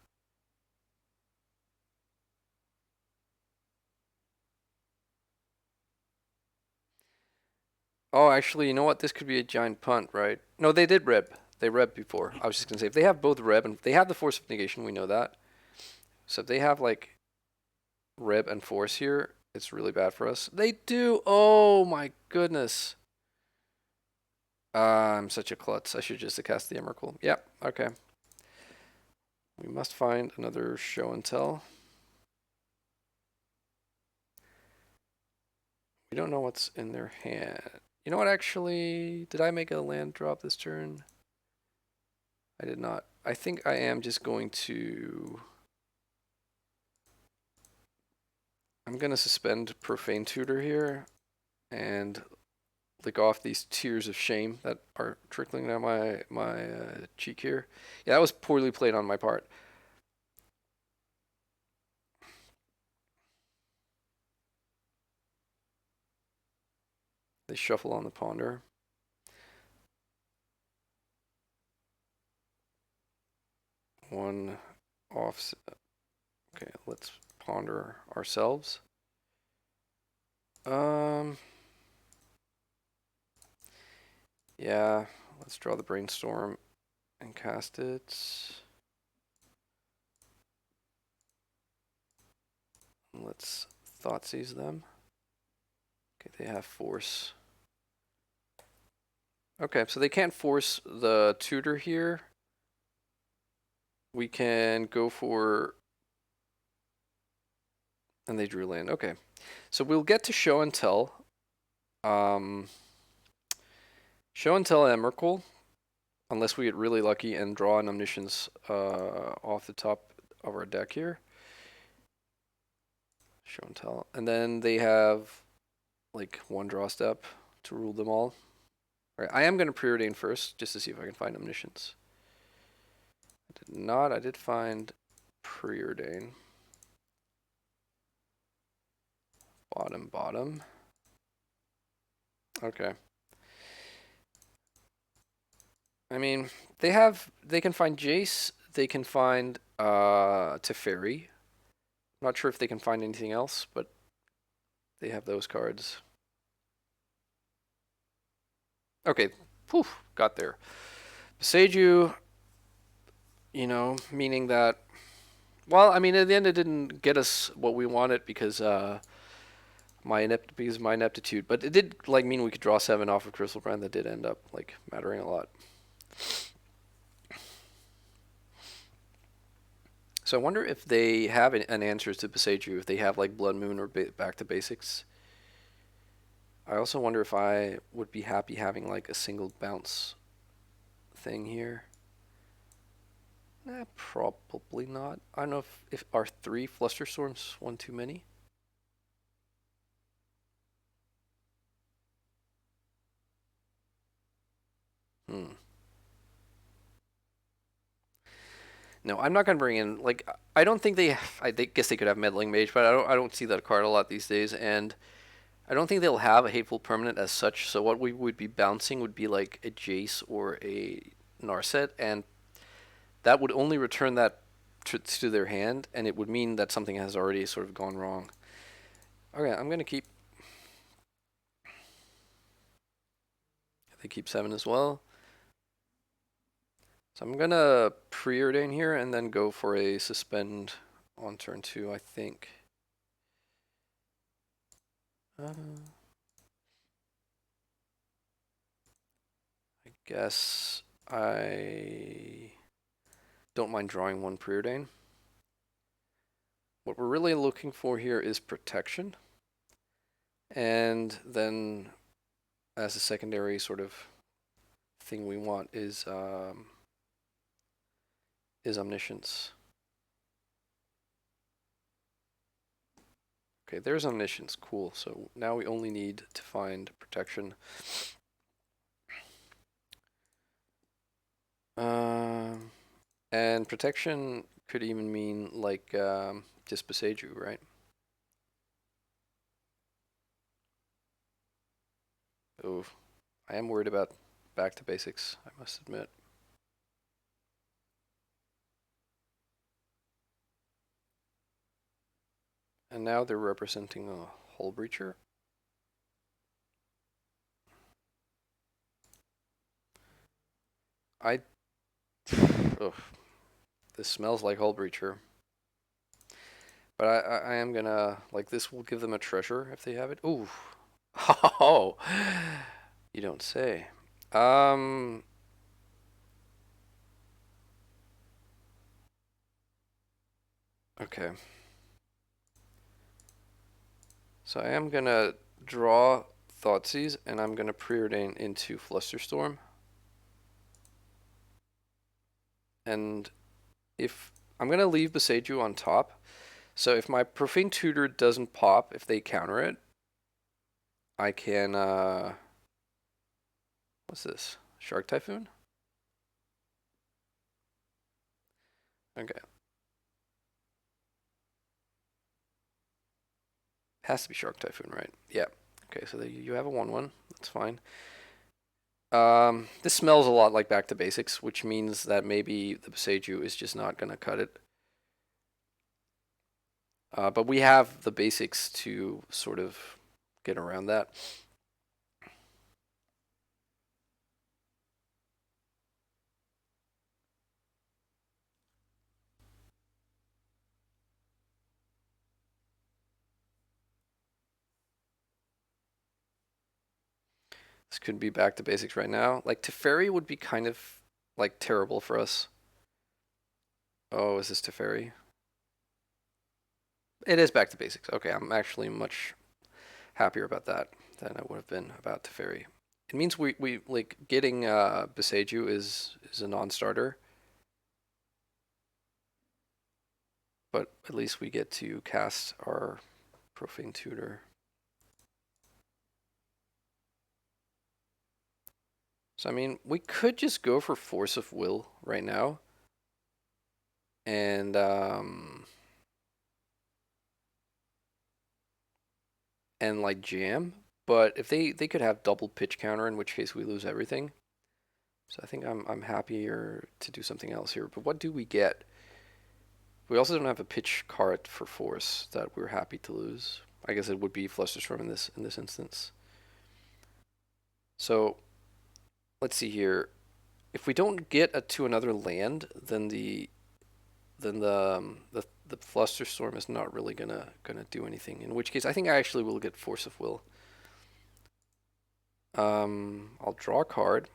Oh, actually, you know what? This could be a giant punt, right? No, they did reb. They reb before. I was just gonna say if they have both reb and they have the Force of Negation, we know that. So if they have like Reb and Force here, it's really bad for us. They do. Oh my goodness. I'm such a klutz. I should just have cast the Emrakul. Yep. Okay. We must find another show and tell. We don't know what's in their hand. You know what, actually? Did I make a land drop this turn? I did not. I think I am just going to... I'm going to suspend Profane Tutor here and lick off these tears of shame that are trickling down my cheek here. Yeah, that was poorly played on my part. They shuffle on the ponder. One off. Okay, let's ponder ourselves. Yeah, let's draw the brainstorm and cast it. Let's Thoughtseize them. Okay, they have force. Okay, so they can't force the tutor here. We can go for... And they drew land. Okay, so we'll get to show and tell. Show and tell Emrakul, unless we get really lucky and draw an Omniscience off the top of our deck here. Show and tell. And then they have like one draw step to rule them all. All right, I am going to preordain first, just to see if I can find Omniscience. I did not. I did find preordain. Bottom. Okay. I mean, they can find Jace, they can find Teferi. I'm not sure if they can find anything else, but they have those cards. Okay, poof, got there. Beseiju, you know, meaning that, well, I mean, at the end it didn't get us what we wanted because my ineptitude, but it did like mean we could draw 7 off of Crystal Brand. That did end up like mattering a lot. So I wonder if they have an answer to Beseiju, if they have like Blood Moon or Back to Basics. I also wonder if I would be happy having like a single bounce thing here. Nah, probably not. I don't know if are 3 Flusterstorms one too many? No, I'm not gonna bring in like I don't think I guess they could have Meddling Mage, but I don't see that card a lot these days, and I don't think they'll have a Hateful Permanent as such. So what we would be bouncing would be like a Jace or a Narset, and that would only return that to their hand, and it would mean that something has already sort of gone wrong. Okay, I'm gonna keep. They keep 7 as well. So I'm gonna preordain here and then go for a suspend on turn 2, I think. I guess I don't mind drawing 1 preordain. What we're really looking for here is protection. And then as a secondary sort of thing we want is Omniscience. Okay, there's Omniscience. Cool. So now we only need to find protection. And protection could even mean like just Beseiju, right? Oh, I am worried about Back to Basics, I must admit. And now they're representing a Hull Breacher. Ugh, this smells like Hull Breacher. But I am gonna, like, this will give them a treasure if they have it. Ooh. Oh, you don't say. Um, okay. So I am gonna draw Thoughtseize, and I'm gonna preordain into Flusterstorm. And if I'm gonna leave Beseju on top, so if my Profane Tutor doesn't pop, if they counter it, I can what's this? Shark Typhoon? Okay. Has to be Shark Typhoon, right? Yeah. Okay, so you have a 1/1. That's fine. This smells a lot like Back to Basics, which means that maybe the Beseju is just not gonna cut it. But we have the basics to sort of get around that. This could be Back to Basics right now. Like Teferi would be kind of like terrible for us. Oh, is this Teferi? It is Back to Basics. Okay, I'm actually much happier about that than I would have been about Teferi. It means we like getting Beseju is a non-starter, but at least we get to cast our Profane Tutor. So I mean, we could just go for Force of Will right now, and like jam. But if they could have double pitch counter, in which case we lose everything. So I think I'm happier to do something else here. But what do we get? We also don't have a pitch card for force that we're happy to lose. I guess it would be Flusterstorm in this instance. So let's see here. If we don't get to another land, then the Flusterstorm is not really gonna do anything. In which case, I think I actually will get Force of Will. I'll draw a card.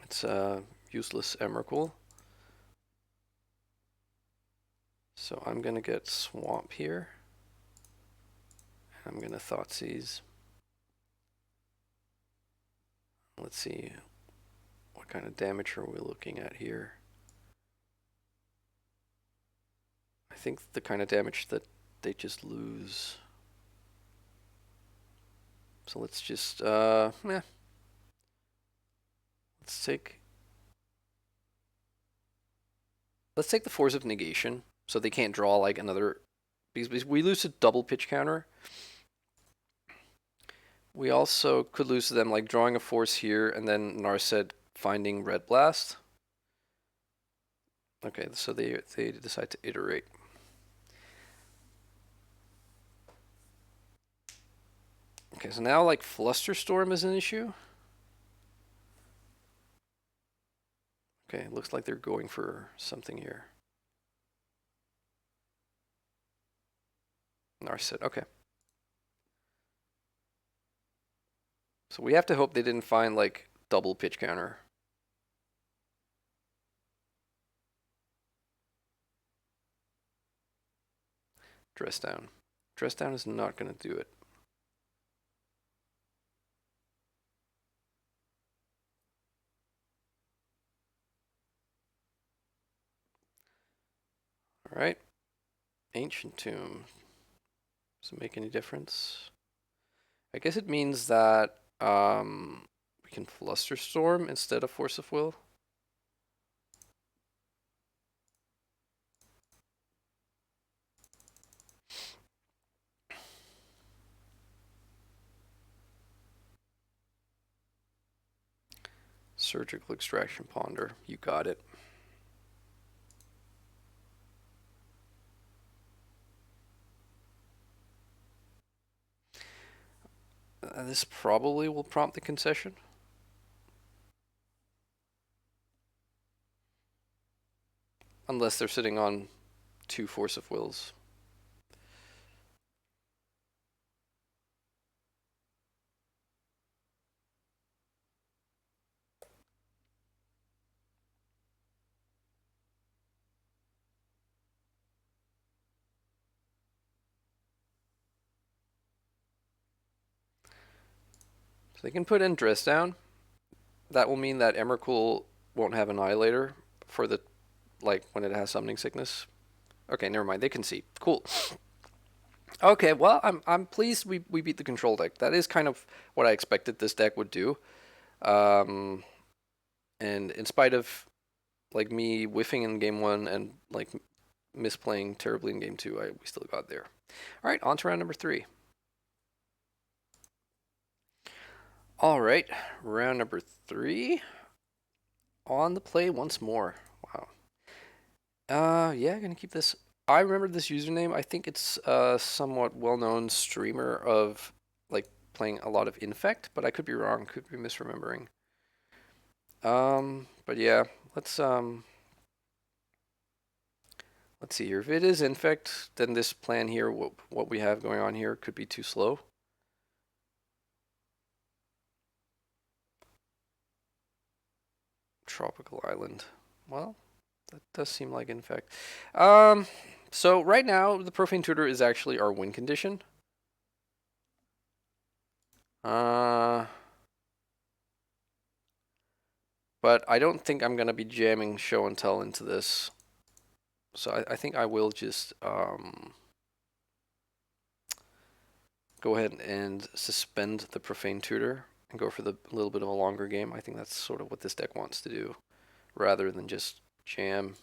It's a useless Emrakul. So I'm gonna get Swamp here. I'm gonna Thoughtseize. Let's see, what kind of damage are we looking at here? I think the kind of damage that they just lose. So let's just let's take the Force of Negation, so they can't draw like another, because we lose a double pitch counter. We also could lose to them like drawing a force here and then Narset finding Red Blast. Okay, so they decide to iterate. Okay, so now like Flusterstorm is an issue. Okay, looks like they're going for something here. Narset, okay. So we have to hope they didn't find like double pitch counter. Dress down. Dress down is not going to do it. All right. Ancient Tomb. Does it make any difference? I guess it means that we can Flusterstorm instead of Force of Will. Surgical Extraction Ponder. You got it. This probably will prompt the concession. Unless they're sitting on two Force of Wills. So they can put in dress down. That will mean that Emrakul won't have Annihilator for the, like, when it has Summoning Sickness. Okay, never mind. They can see. Cool. Okay, well, I'm pleased we beat the control deck. That is kind of what I expected this deck would do. Um, and in spite of like me whiffing in game one and like misplaying terribly in game two, we still got there. All right, on to round number 3. All right, round number 3. On the play once more. Wow. Yeah, gonna keep this. I remember this username. I think it's a somewhat well-known streamer of like playing a lot of Infect, but I could be wrong. Could be misremembering. But yeah, let's see here. If it is Infect, then this plan here, what we have going on here, could be too slow. Tropical Island. Well, that does seem like Infect. So right now, the Profane Tutor is actually our win condition. But I don't think I'm gonna be jamming Show and Tell into this. So I think I will just go ahead and suspend the Profane Tutor and go for the little bit of a longer game. I think that's sort of what this deck wants to do, rather than just jam.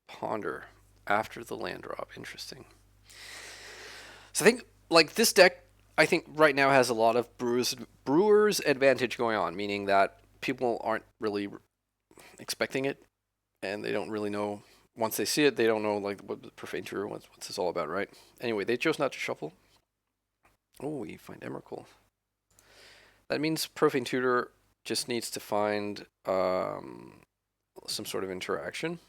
Ponder after the land drop. Interesting. So I think like this deck, I think right now has a lot of Brewers advantage going on, meaning that people aren't really expecting it, and they don't really know. Once they see it, they don't know like what the Profane Tutor, what's this all about, right? Anyway, they chose not to shuffle. Oh, we find Emrakul. That means Profane Tutor just needs to find some sort of interaction.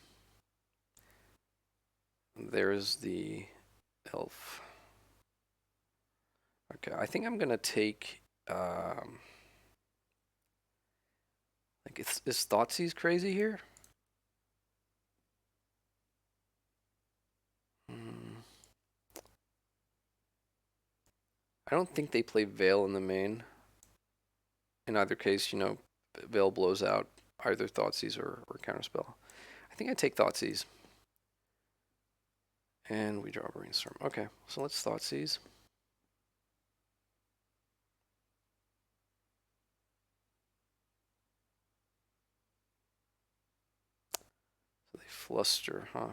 There's the elf. Okay, I think I'm gonna take like is Thoughtseize crazy here? I don't think they play Veil in the main. In either case, you know, Veil blows out either Thoughtseize or Counterspell. I think I take Thoughtseize. And we draw a Brainstorm. Okay, so let's Thoughtseize. So they fluster, huh?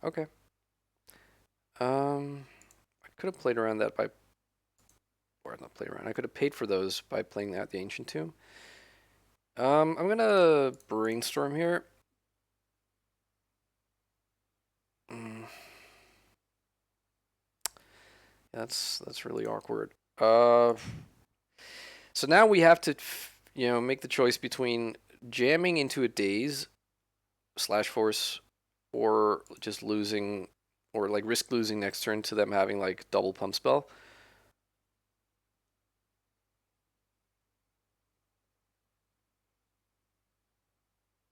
Okay. I could have played around that by, or not played around. I could have paid for those by playing that the Ancient Tomb. I'm gonna Brainstorm here. That's really awkward. So now we have to, you know, make the choice between jamming into a Daze / Force, or just losing, or like risk losing next turn to them having like double pump spell.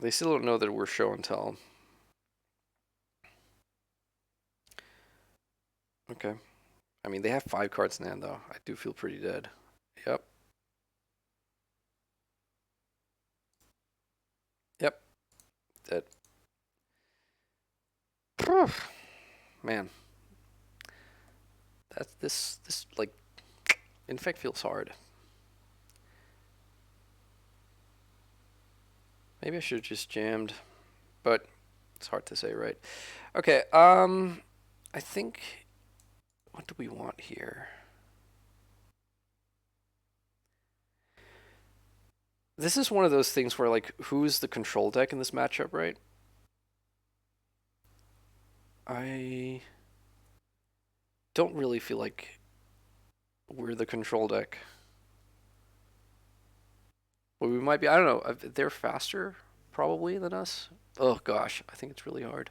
They still don't know that we're Show and Tell. Okay. I mean, they have 5 cards in hand, though. I do feel pretty dead. Yep. Yep. Dead. Man. That's this like Infect feels hard. Maybe I should have just jammed, but it's hard to say, right? Okay, I think, what do we want here? This is one of those things where, like, who's the control deck in this matchup, right? I don't really feel like we're the control deck. Well, we might be, I don't know, they're faster, probably, than us. Oh, gosh, I think it's really hard.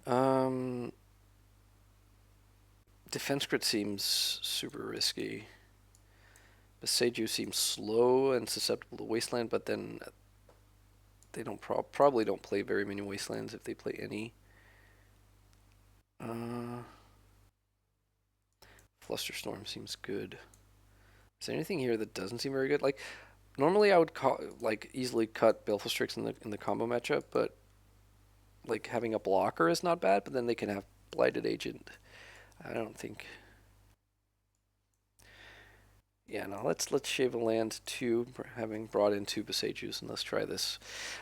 Um, Defense crit seems super risky. Beseiju seems slow and susceptible to Wasteland, but then they don't probably don't play very many Wastelands if they play any. Flusterstorm seems good. Is there anything here that doesn't seem very good? Like normally I would like easily cut Baleful Strix in the combo matchup, but like having a blocker is not bad. But then they can have Blighted Agent. I don't think. Yeah, no. Let's shave a land two, having brought in two Besejus, and let's try this.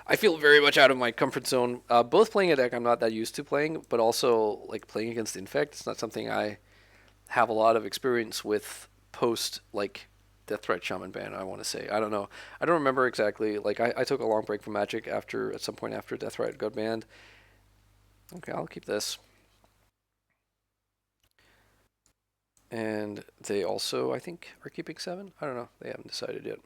I feel very much out of my comfort zone. Both playing a deck I'm not that used to playing, but also like playing against Infect. It's not something I have a lot of experience with post like Death Threat Shaman ban. I want to say I don't know. I don't remember exactly. Like I took a long break from Magic after at some point after Death Threat got banned. Okay, I'll keep this. And they also, I think, are keeping 7. I don't know. They haven't decided yet.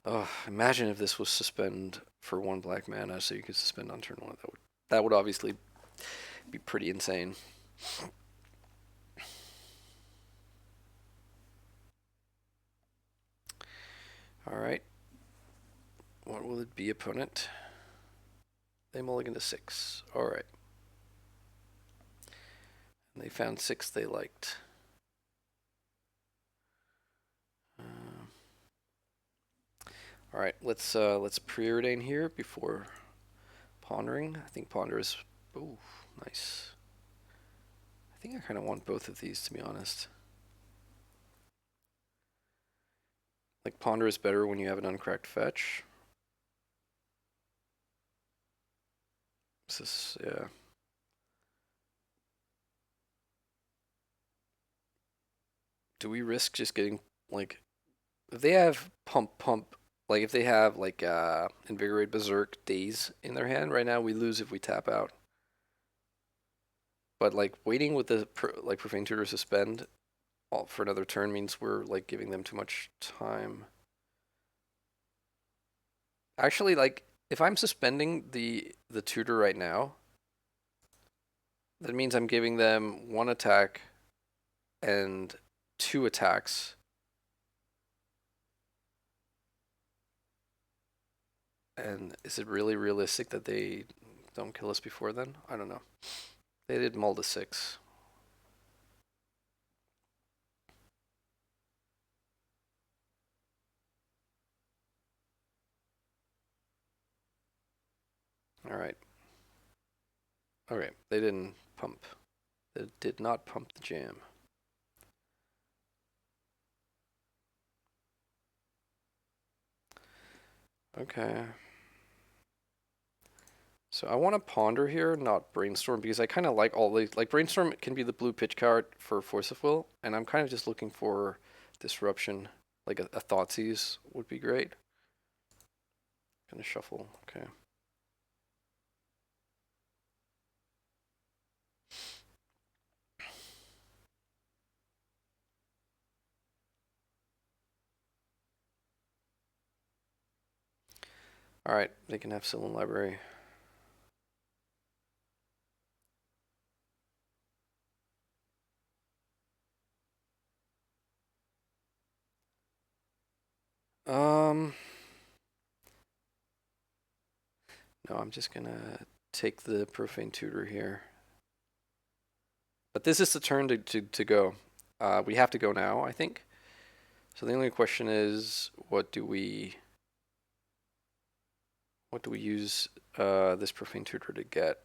Oh, imagine if this was suspend for 1 black mana, so you could suspend on turn 1. That would obviously be pretty insane. All right. What will it be, opponent? They mulligan to 6. All right. And they found 6 they liked. All right, let's preordain here before pondering. I think ponder is, oh, nice. I think I kind of want both of these, to be honest. Like ponder is better when you have an uncracked fetch. This is, yeah. Do we risk just getting like, if they have pump, like if they have like invigorate berserk days in their hand right now, we lose if we tap out. But like waiting with the like Profane Tutor suspend for another turn means we're like giving them too much time. Actually, like if I'm suspending the tutor right now, that means I'm giving them 1 attack and 2 attacks. And is it really realistic that they don't kill us before then? I don't know. They did mull to 6. All right. All right. They didn't pump. They did not pump the jam. Okay. So I want to ponder here, not brainstorm, because I kind of like all these. Like brainstorm can be the blue pitch card for Force of Will, and I'm kind of just looking for disruption. Like a Thoughtseize would be great. Gonna shuffle. Okay. All right, they can have Sylvan Library. No, I'm just gonna take the Profane Tutor here. But this is the turn to go. We have to go now, I think. So the only question is, what do we use this Profane Tutor to get?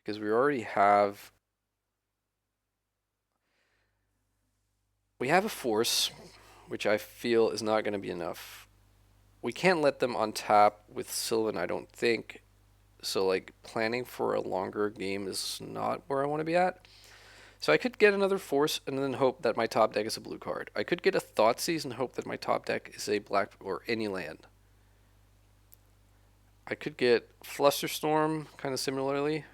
Because we already have a force, which I feel is not going to be enough. We can't let them untap with Sylvan, I don't think. So like planning for a longer game is not where I want to be at. So I could get another force and then hope that my top deck is a blue card. I could get a Thoughtseize and hope that my top deck is a black or any land. I could get Flusterstorm kind of similarly.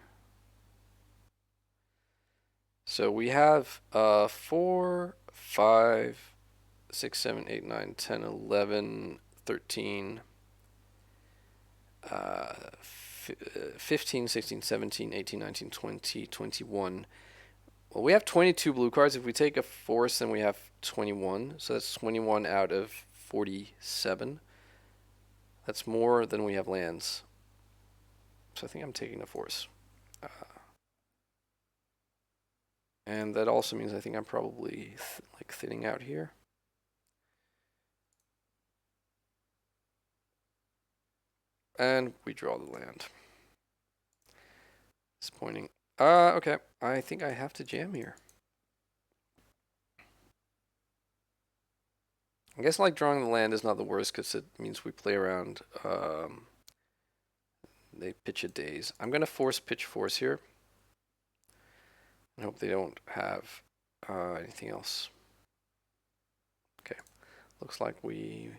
So we have 4, 5, 6, 7, 8, 9, 10, 11, 13. uh, 15, 16, 17, 18, 19, 20, 21. Well, we have 22 blue cards. If we take a force, then we have 21. So that's 21 out of 47. That's more than we have lands. So I think I'm taking the force. And that also means I think I'm probably like thinning out here. And we draw the land. Disappointing. Okay. I think I have to jam here. I guess like drawing the land is not the worst because it means we play around. They pitch a daze. I'm gonna force pitch force here. I hope they don't have anything else. Okay. Looks like we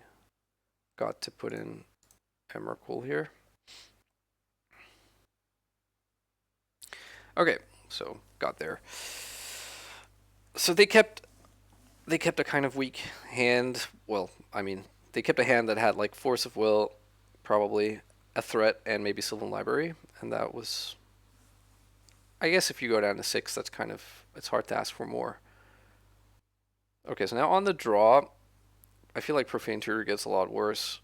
got to put in Emrakul here. Okay, so got there. So they kept a kind of weak hand. Well, I mean, they kept a hand that had like force of will, probably a threat, and maybe Sylvan Library, and that was. I guess if you go down to 6, that's kind of it's hard to ask for more. Okay, so now on the draw, I feel like Profane Tutor gets a lot worse.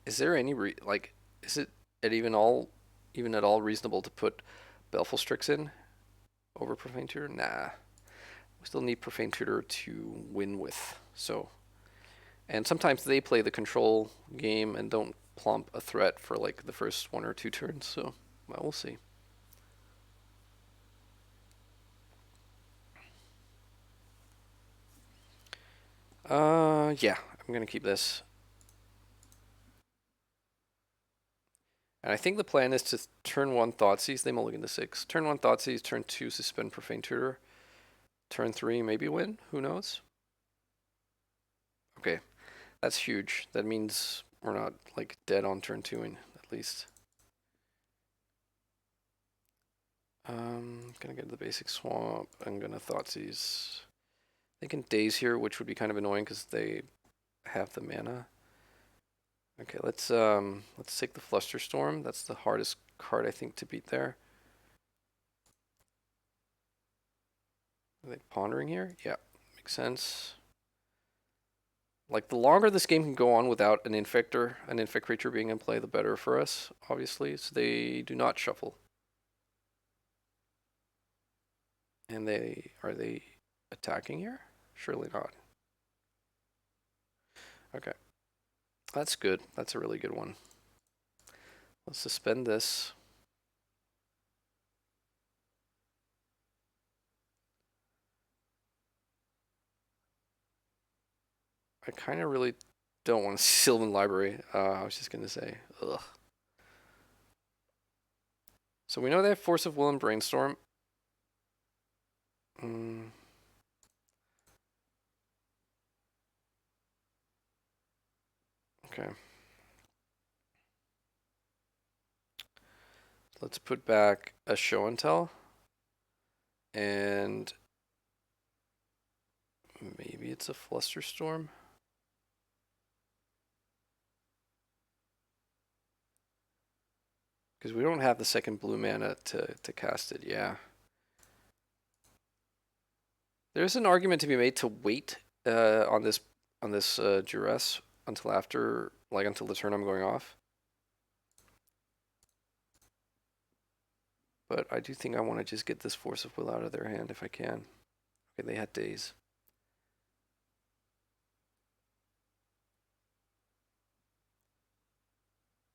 Is there any like? Is it even at all reasonable to put Baleful Strix in over Profane Tutor? Nah. We still need Profane Tutor to win with. So, and sometimes they play the control game and don't plump a threat for like the first 1 or 2 turns. So, well, we'll see. Yeah, I'm gonna keep this. And I think the plan is to turn 1 Thoughtseize, they mulligan to 6. Turn 1 Thoughtseize, turn 2 Suspend Profane Tutor. Turn 3 maybe win, who knows? Okay, that's huge. That means we're not like dead on turn 2 at least. Gonna get the basic swamp. I'm gonna Thoughtseize. They can daze here, which would be kind of annoying because they have the mana. Okay, let's take the Flusterstorm. That's the hardest card I think to beat there. Are they pondering here? Yeah, makes sense. Like the longer this game can go on without an infect creature being in play, the better for us, obviously. So they do not shuffle. And are they attacking here? Surely not. Okay. That's good. That's a really good one. Let's suspend this. I kind of really don't want to see Sylvan Library. I was just going to say, ugh. So we know they have Force of Will and Brainstorm. Okay. Let's put back a Show and Tell. And maybe it's a Flusterstorm. Because we don't have the second blue mana to cast it, yeah. There's an argument to be made to wait on this duress until after, like until the turn I'm going off. But I do think I want to just get this Force of Will out of their hand if I can. Okay, they had days.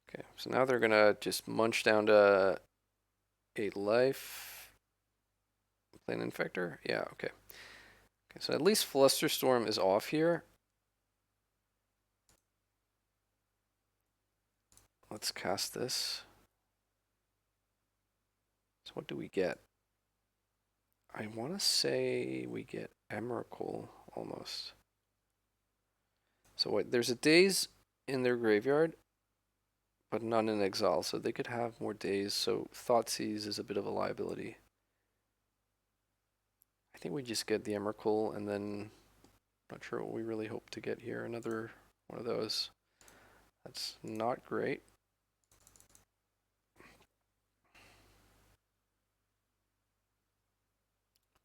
Okay, so now they're gonna just munch down to 8 life. Play an Infector? Yeah, okay. Okay, so at least Flusterstorm is off here. Let's cast this. So what do we get? I want to say we get Emrakul almost. So what? There's a daze in their graveyard, but none in exile, so they could have more days. So Thoughtseize is a bit of a liability. I think we just get the Emrakul, and then not sure what we really hope to get here. Another one of those. That's not great.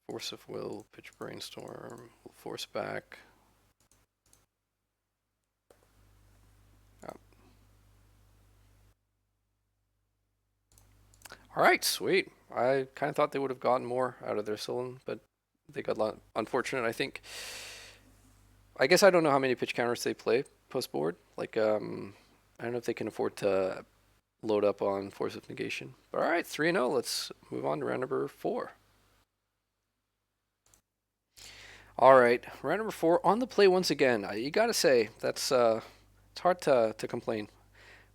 Force of Will, pitch Brainstorm, we'll force back. Oh. All right, sweet. I kind of thought they would have gotten more out of their Sylvan, but they got unfortunate, I think. I guess I don't know how many pitch counters they play post board. Like, I don't know if they can afford to load up on Force of Negation. But all right, 3-0. Let's move on to round number 4. All right, round number 4 on the play once again. You gotta say that's it's hard to complain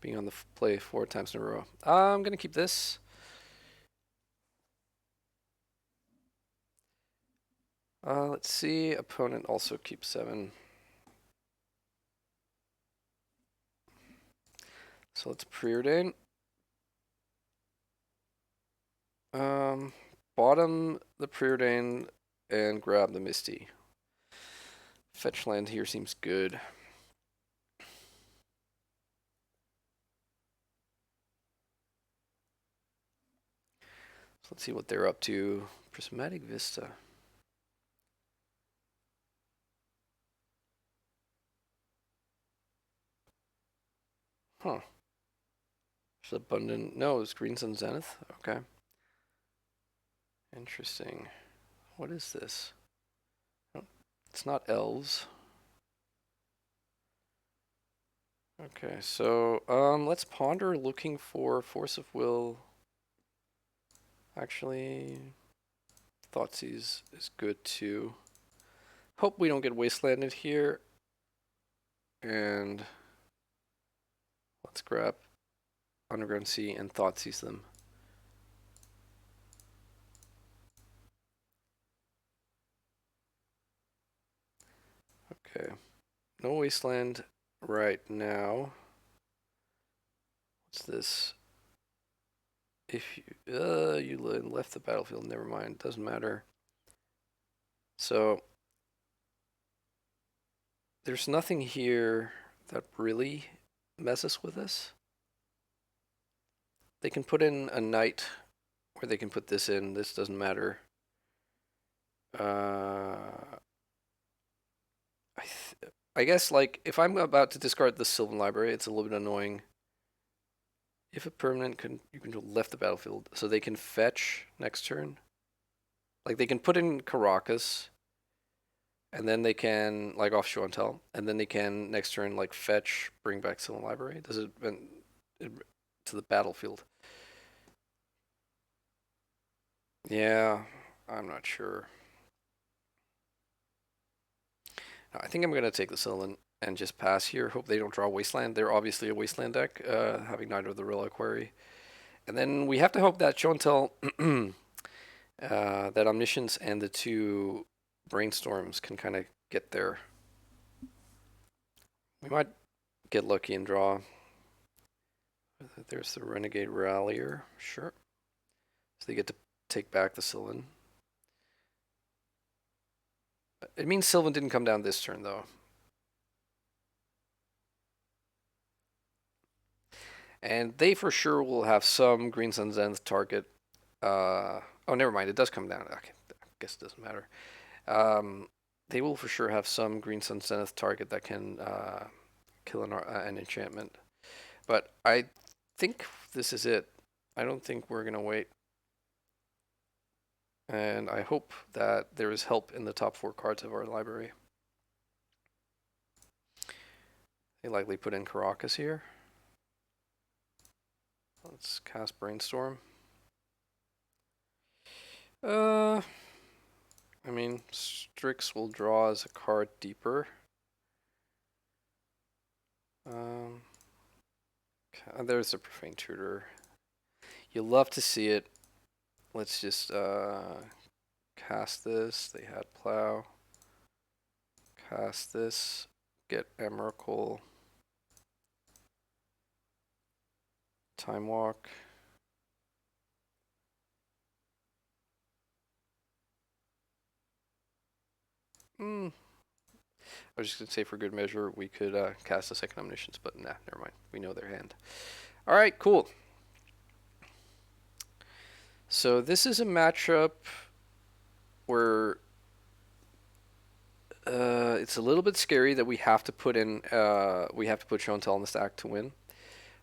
being on the play 4 times in a row. I'm gonna keep this. Let's see. Opponent also keeps 7. So let's preordain. Bottom the preordain and grab the Misty. Fetch land here seems good. So let's see what they're up to. Prismatic Vista. Huh. There's abundant. No, it's Green Sun Zenith. Okay. Interesting. What is this? Oh, it's not elves. Okay, so let's ponder looking for Force of Will. Actually, Thoughtseize is good too. Hope we don't get wastelanded here. And let's grab Underground Sea and Thoughtseize them. Okay. No wasteland right now. What's this? If you left the battlefield, never mind. Doesn't matter. So there's nothing here that really messes with us. They can put in a knight, or they can put this in. This doesn't matter. I guess, like, if I'm about to discard the Sylvan Library, it's a little bit annoying. If a permanent you control left the battlefield, so they can fetch next turn. Like, they can put in Caracas, and then they can, like, off Shoantel, and then they can next turn, like, fetch, bring back Sylvan Library. Does it to the battlefield? Yeah, I'm not sure. I think I'm going to take the Sylvan and just pass here. Hope they don't draw Wasteland. They're obviously a Wasteland deck, having Knight of the Relic Quarry. And then we have to hope that Shoantel, that Omniscience and the 2 Brainstorms can kind of get there. We might get lucky and draw. There's the Renegade Rallier. Sure. So they get to take back the Sylvan. It means Sylvan didn't come down this turn, though. And they for sure will have some Green Sun Zenith target. Oh, never mind. It does come down. Okay, I guess it doesn't matter. They will for sure have some Green Sun Zenith target that can kill an enchantment. But I think this is it. I don't think we're going to wait. And I hope that there is help in the top 4 cards of our library. They likely put in Caracas here. Let's cast Brainstorm. I mean, Strix will draw as a card deeper. There's a Profane Tutor. You love to see it. Let's just cast this. They had Plow. Cast this. Get Emrakul. Time Walk. I was just gonna say for good measure we could cast a second Omniscience, but nah, never mind. We know their hand. All right, cool. So this is a matchup where it's a little bit scary that we have to put show and tell in the stack to win.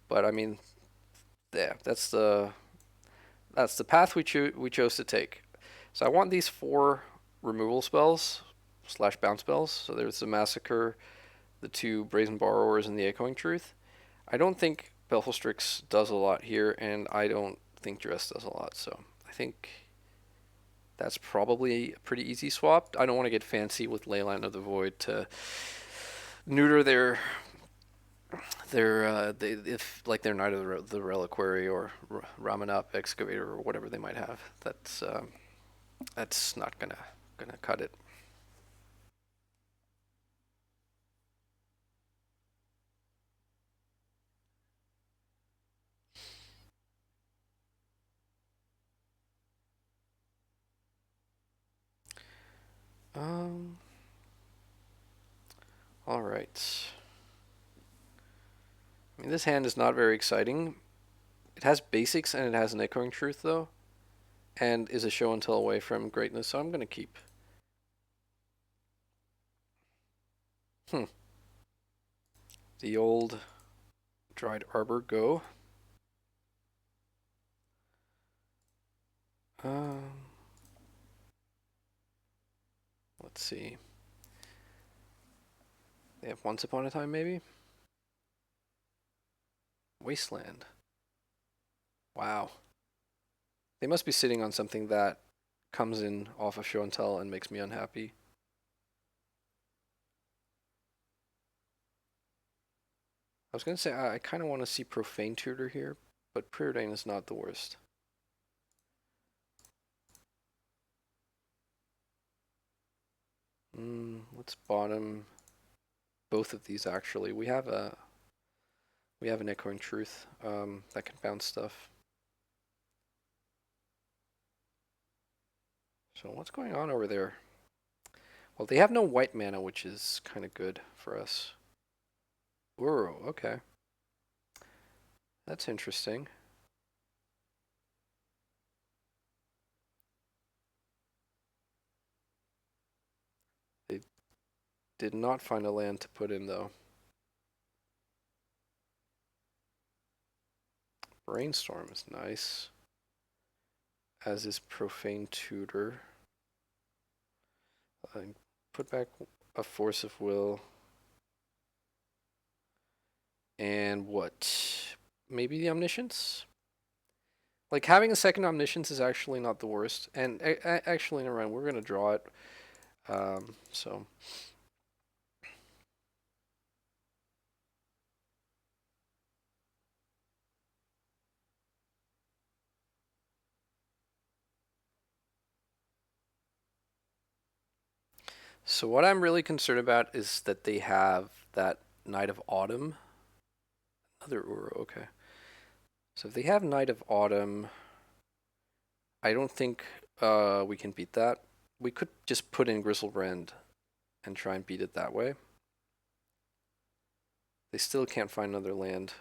But I mean, yeah, that's the path we chose to take. So I want these 4 removal spells / bounce spells. So there's the Massacre, the 2 Brazen Borrowers, and the Echoing Truth. I don't think Baleful Strix does a lot here, and I don't think Duress does a lot. So I think that's probably a pretty easy swap. I don't want to get fancy with Leyline of the Void to neuter if like their Knight of the Reliquary or Ramanop Excavator or whatever they might have. That's not gonna cut it. Um. All right. I mean, this hand is not very exciting. It has basics and it has an Echoing Truth though, and is a show and tell away from greatness. So I'm gonna keep. Hmm. The old Dried Arbor go. Um. Let's see. They have Once Upon a Time maybe. Wasteland. Wow. They must be sitting on something that comes in off of show and tell and makes me unhappy. I was gonna say I kind of want to see Profane Tutor here, but Preordain is not the worst. Let's bottom both of these actually. We have an Echoing Truth that can bounce stuff. So what's going on over there? Well, they have no white mana, which is kind of good for us. Uro, okay. That's interesting. They did not find a land to put in, though. Brainstorm is nice, as is Profane Tutor. Put back a Force of Will. And what? Maybe the Omniscience? Like, having a second Omniscience is actually not the worst. And actually, never mind, we're going to draw it. So... So what I'm really concerned about is that they have that Knight of Autumn. Another Uro, okay. So if they have Knight of Autumn, I don't think we can beat that. We could just put in Griselbrand and try and beat it that way. They still can't find another land.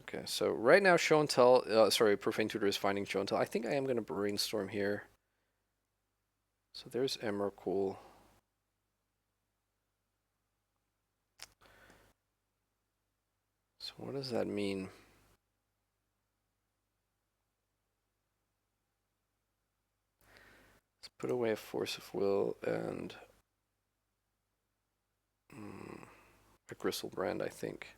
Okay, so right now Show and Tell, sorry, Profane Tutor is finding Show and Tell. I think I am going to Brainstorm here. So there's Emrakul. So what does that mean? Let's put away a Force of Will and a Griselbrand, I think.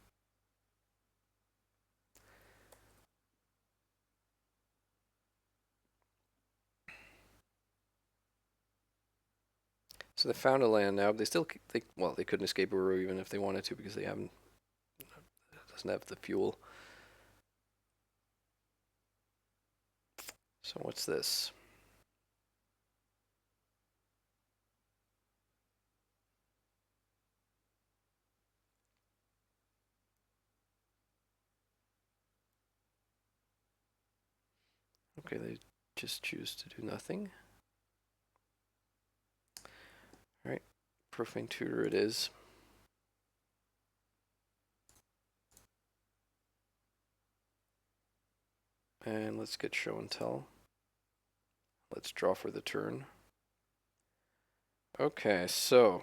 So they found a land now. They still, they couldn't escape Uru even if they wanted to because they haven't, doesn't have the fuel. So what's this? Okay, they just choose to do nothing. Alright, Profane Tutor it is. And let's get show and tell. Let's draw for the turn. Okay, so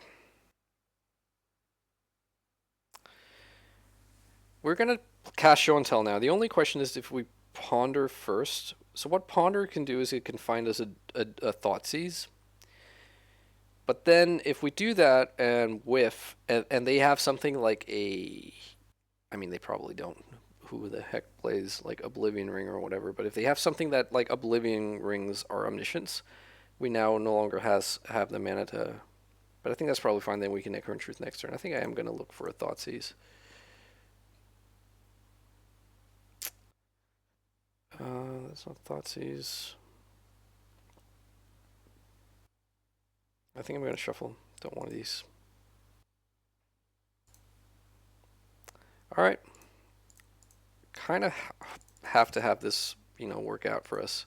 we're gonna cast show and tell now. The only question is if we ponder first. So what ponder can do is it can find us a Thoughtseize. But then if we do that and whiff, and they have something like a, I mean, they probably don't. Who the heck plays like Oblivion Ring or whatever? But if they have something that like Oblivion Rings are omniscience, we now no longer have the mana to. But I think that's probably fine. Then we can Necron Truth next turn. I think I am going to look for a Thoughtseize. That's not Thoughtseize. I think I'm going to shuffle. Don't want these. All right. Kind of have to have this, work out for us.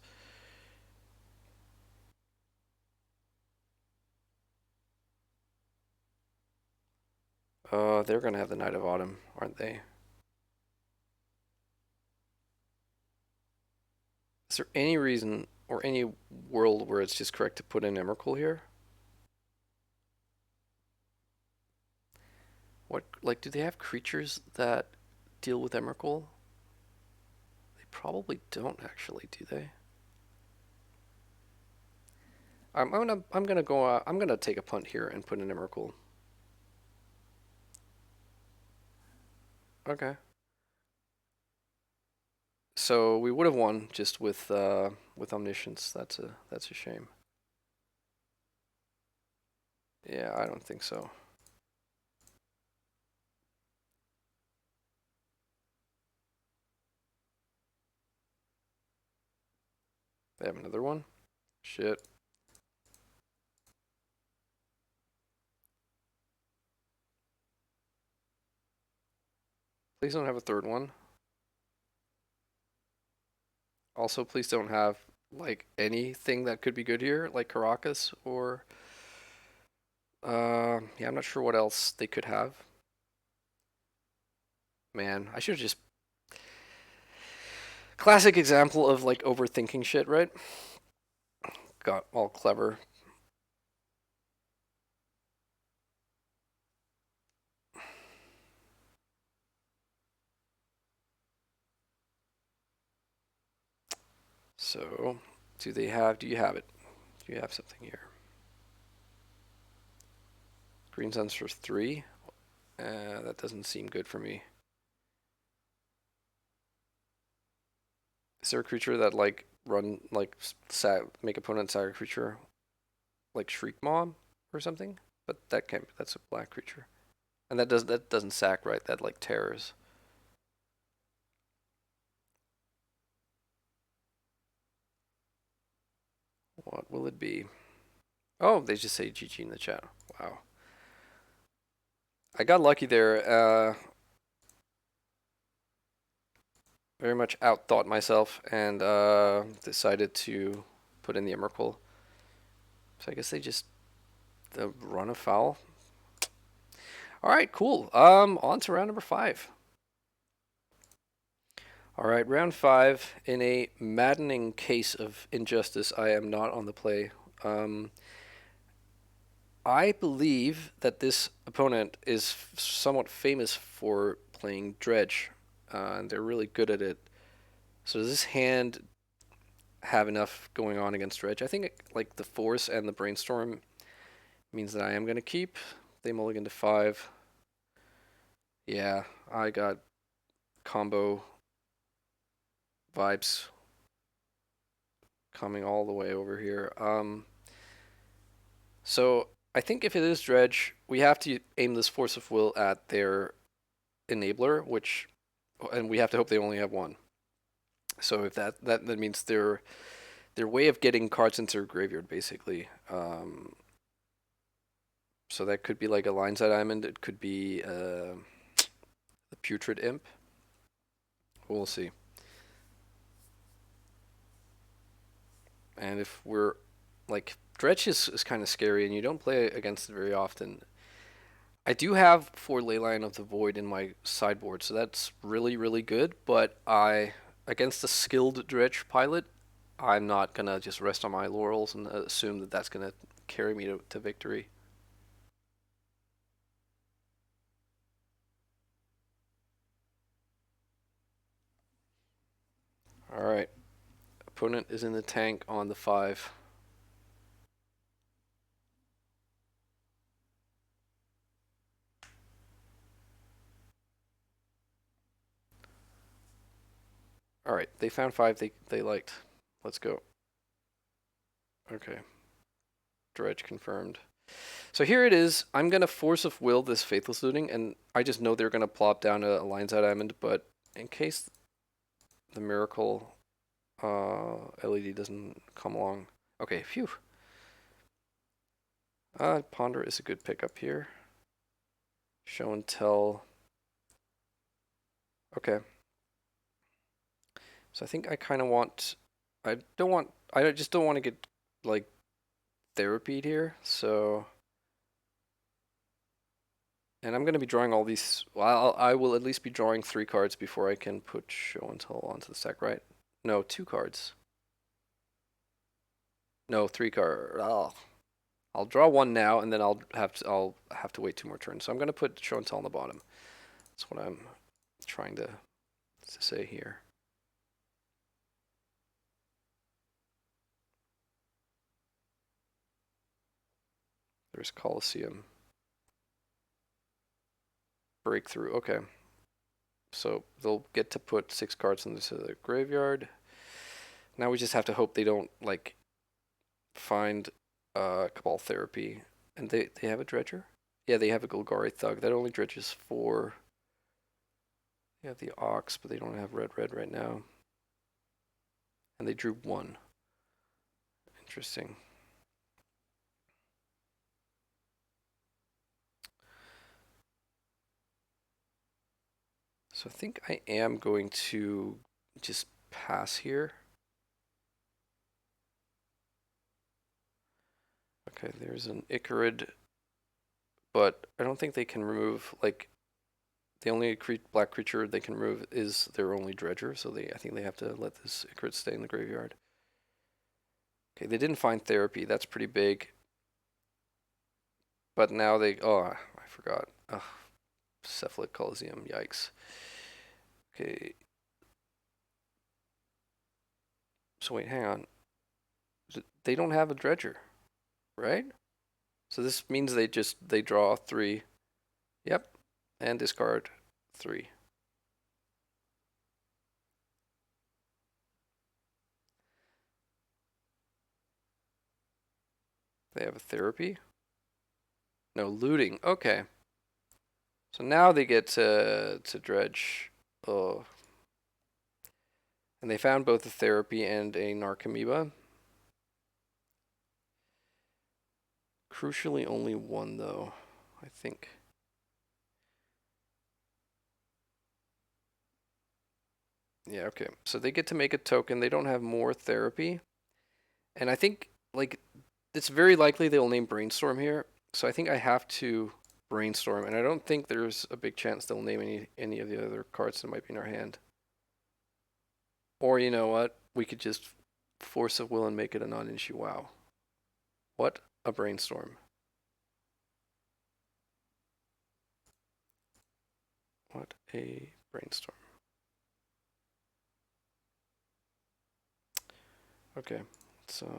They're going to have the Night of Autumn, aren't they? Is there any reason or any world where it's just correct to put in Emrakul here? What, like, do they have creatures that deal with Emrakul? They probably don't actually, do they? I'm gonna go. I'm gonna take a punt here and put in Emrakul. Okay. So we would have won just with Omniscience. That's a shame. Yeah, I don't think so. They have another one? Shit. Please don't have a third one. Also, please don't have, like, anything that could be good here, like Caracas or... yeah, I'm not sure what else they could have. Man, I should have just... Classic example of, like, overthinking shit, right? Got all clever. So, do you have it? Do you have something here? Green Suns for 3? That doesn't seem good for me. Is there a creature that, like, make opponent sack a creature? Like Shriek Mob or something? But that's a black creature. And that doesn't sack, right? That, like, tears. What will it be? Oh, they just say GG in the chat. Wow. I got lucky there. Very much outthought myself and decided to put in the Emrakul. So I guess they just run afoul. All right, cool. On to round number 5. All right, round 5. In a maddening case of injustice, I am not on the play. I believe that this opponent is somewhat famous for playing Dredge, and they're really good at it. So does this hand have enough going on against Dredge? I think like the Force and the Brainstorm means that I am going to keep. They mulligan to 5. Yeah, I got combo vibes coming all the way over here. So I think if it is Dredge, we have to aim this Force of Will at their enabler, and we have to hope they only have one. So if that means their way of getting cards into their graveyard, basically. So that could be like a Lineside Diamond. It could be the Putrid Imp. We'll see. And if we're like Dredge is kind of scary, and you don't play against it very often. I do have 4 Leyline of the Void in my sideboard, so that's really, really good, but against a skilled Dredge pilot, I'm not gonna just rest on my laurels and assume that that's gonna carry me to victory. Alright, opponent is in the tank on the 5. Alright, they found 5 they liked. Let's go. Okay. Dredge confirmed. So here it is. I'm going to Force of Will this Faithless Looting, and I just know they're going to plop down a Lion's Eye Diamond, but in case the Miracle LED doesn't come along. Okay, phew. Ponder is a good pickup here. Show and Tell. Okay. So I think I kind of want... I just don't want to get, like, therapied here, so... And I'm going to be drawing all these... Well, I will at least be drawing 3 cards before I can put Show and Tell onto the stack, right? No, 2 cards. No, 3 cards. Oh. I'll draw 1 now, and then I'll have to wait 2 more turns. So I'm going to put Show and Tell on the bottom. That's what I'm trying to say here. There's Colosseum. Breakthrough. Okay. So they'll get to put 6 cards into the graveyard. Now we just have to hope they don't, like, find Cabal Therapy. And they have a Dredger? Yeah, they have a Golgari Thug. That only dredges 4. They have the Ox, but they don't have red right now. And they drew 1. Interesting. So I think I am going to just pass here. Okay, there's an Icarid, but I don't think they can remove, like, the only black creature they can remove is their only Dredger, so I think they have to let this Icarid stay in the graveyard. Okay, they didn't find Therapy, that's pretty big. But now oh, I forgot. Ugh, Cephalid Coliseum, yikes. Okay. So wait, hang on. They don't have a Dredger, right? So this means they draw 3. Yep. And discard 3. They have a Therapy? No, looting. Okay. So now they get to dredge. Oh. And they found both a Therapy and a Narcomoeba. Crucially, only 1 though, I think. Yeah, okay. So they get to make a token. They don't have more Therapy. And I think, like, it's very likely they'll name Brainstorm here. So I think I have to Brainstorm. And I don't think there's a big chance they'll name any of the other cards that might be in our hand. Or, you know what? We could just Force of Will and make it a non-issue. Wow. What a Brainstorm. What a Brainstorm. Okay, let's all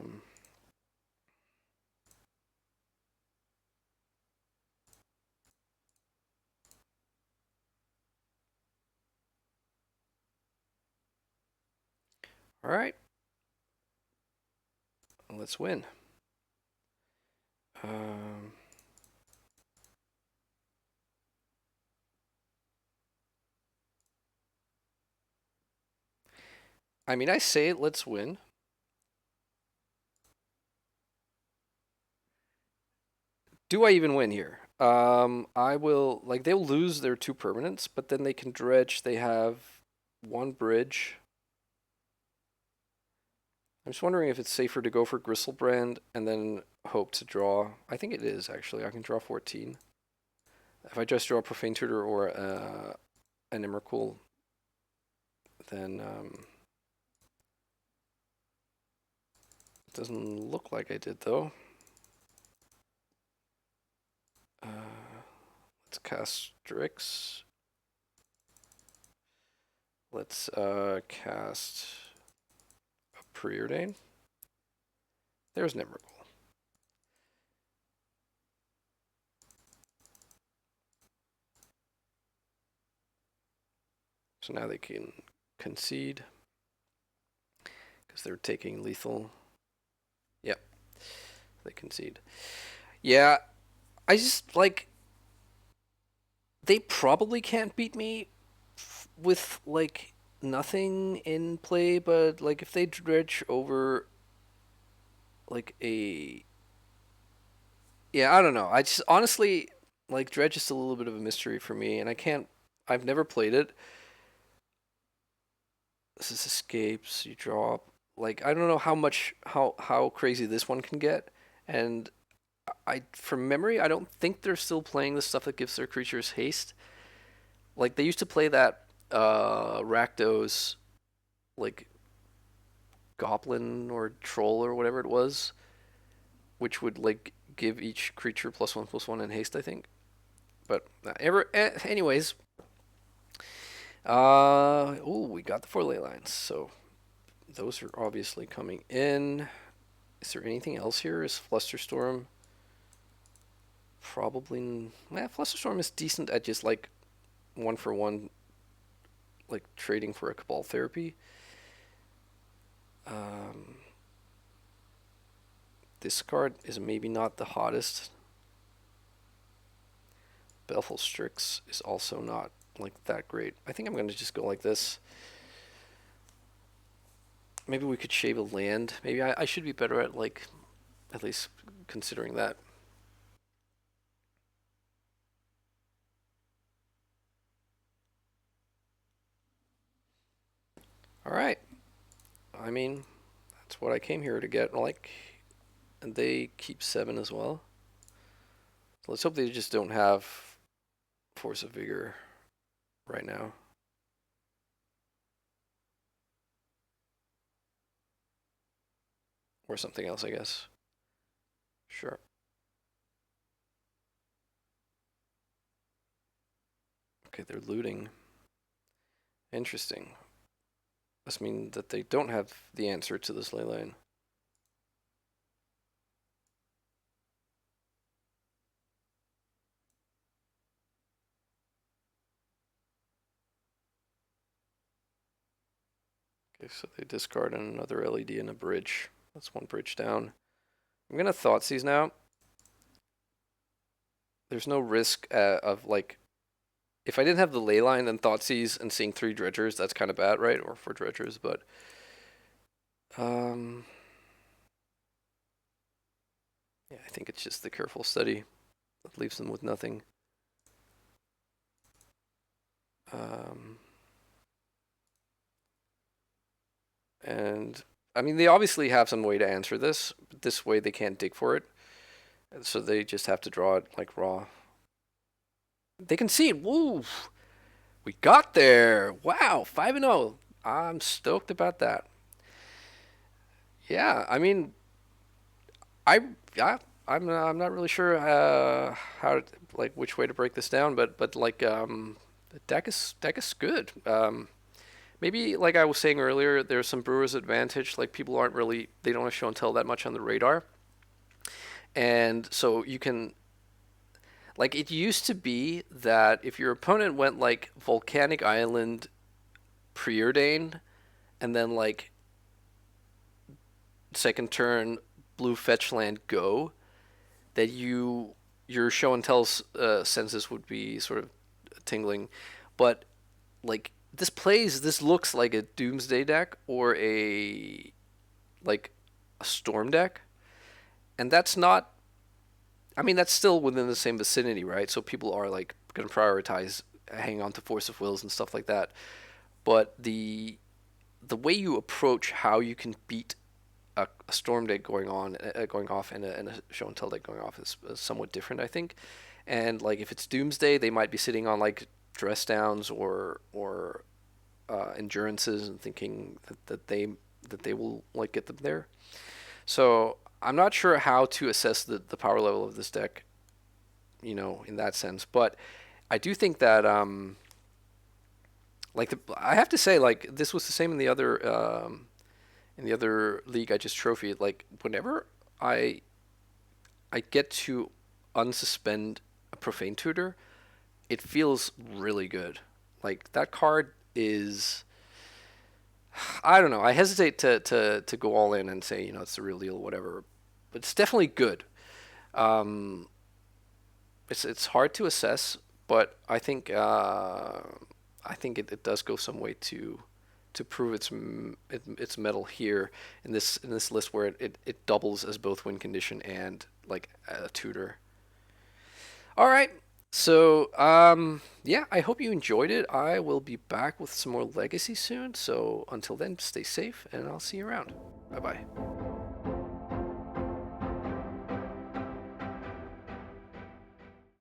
right. Let's win. I mean, I say let's win. Do I even win here? I will, like, they'll lose their 2 permanents, but then they can dredge. They have 1 bridge. I'm just wondering if it's safer to go for Gristlebrand and then hope to draw. I think it is, actually. I can draw 14. If I just draw a Profane Tutor or an Emrakul, then it doesn't look like I did, though. Let's cast Strix. Let's cast a Preordain. There's an Emrakul. So now they can concede because they're taking lethal. Yep, they concede. Yeah, I just like they probably can't beat me with like nothing in play, but like if they dredge over like a yeah, I don't know. I just honestly like dredge is still a little bit of a mystery for me, and I've never played it. This is escapes. You draw. Like I don't know how crazy this one can get, and from memory I don't think they're still playing the stuff that gives their creatures haste. Like they used to play that Rakdos like goblin or troll or whatever it was, which would like give each creature +1/+1 in haste, I think. But anyways, we got the 4 ley lines, so those are obviously coming in. Is there anything else here? Is Flusterstorm probably? Flusterstorm is decent at just like 1-for-1, like trading for a Cabal Therapy. This card is maybe not the hottest. Baleful Strix is also not like that great. I think I'm going to just go like this. Maybe we could shave a land. Maybe I should be better at like at least considering that. All right. I mean, that's what I came here to get. Like, and they keep 7 as well. So let's hope they just don't have Force of Vigor right now. Or something else, I guess. Sure. Okay, they're looting. Interesting. Must mean that they don't have the answer to this ley line. Okay, so they discard another LED and a bridge. That's 1 bridge down. I'm gonna Thoughtseize now. There's no risk of like, if I didn't have the ley line and Thoughtseize and seeing 3 dredgers, that's kind of bad, right? Or 4 dredgers, but yeah, I think it's just the careful study that leaves them with nothing. And I mean, they obviously have some way to answer this, but this way they can't dig for it. So they just have to draw it like raw. They concede. Woo! We got there. Wow, 5-0. I'm stoked about that. Yeah, I mean, I yeah, I'm not really sure how to, like which way to break this down, but like the deck is good. Maybe like I was saying earlier, there's some Brewers advantage. Like people aren't really, they don't show and tell that much on the radar, and so you can, like it used to be that if your opponent went like Volcanic Island, Preordain, and then like second turn blue fetch land go, that your show and tell senses would be sort of tingling, but like this looks like a Doomsday deck or a like a Storm deck, and that's not. I mean, that's still within the same vicinity, right? So people are like going to prioritize hanging on to Force of Wills and stuff like that. But the way you approach how you can beat a storm deck going off and a show and tell deck going off is somewhat different, I think. And like if it's Doomsday, they might be sitting on like dress downs or endurances and thinking that they will like get them there. So I'm not sure how to assess the power level of this deck, in that sense. But I do think that I have to say, like, this was the same in the other league I just trophied. Like whenever I I get to unsuspend a Profane Tutor, it feels really good. Like that card is, I don't know. I hesitate to go all in and say, it's the real deal, whatever. But it's definitely good. Um, it's hard to assess, but I think it does go some way to prove its metal here in this list where it doubles as both win condition and like a tutor. All right. So, yeah, I hope you enjoyed it. I will be back with some more Legacy soon. So, until then, stay safe and I'll see you around. Bye bye.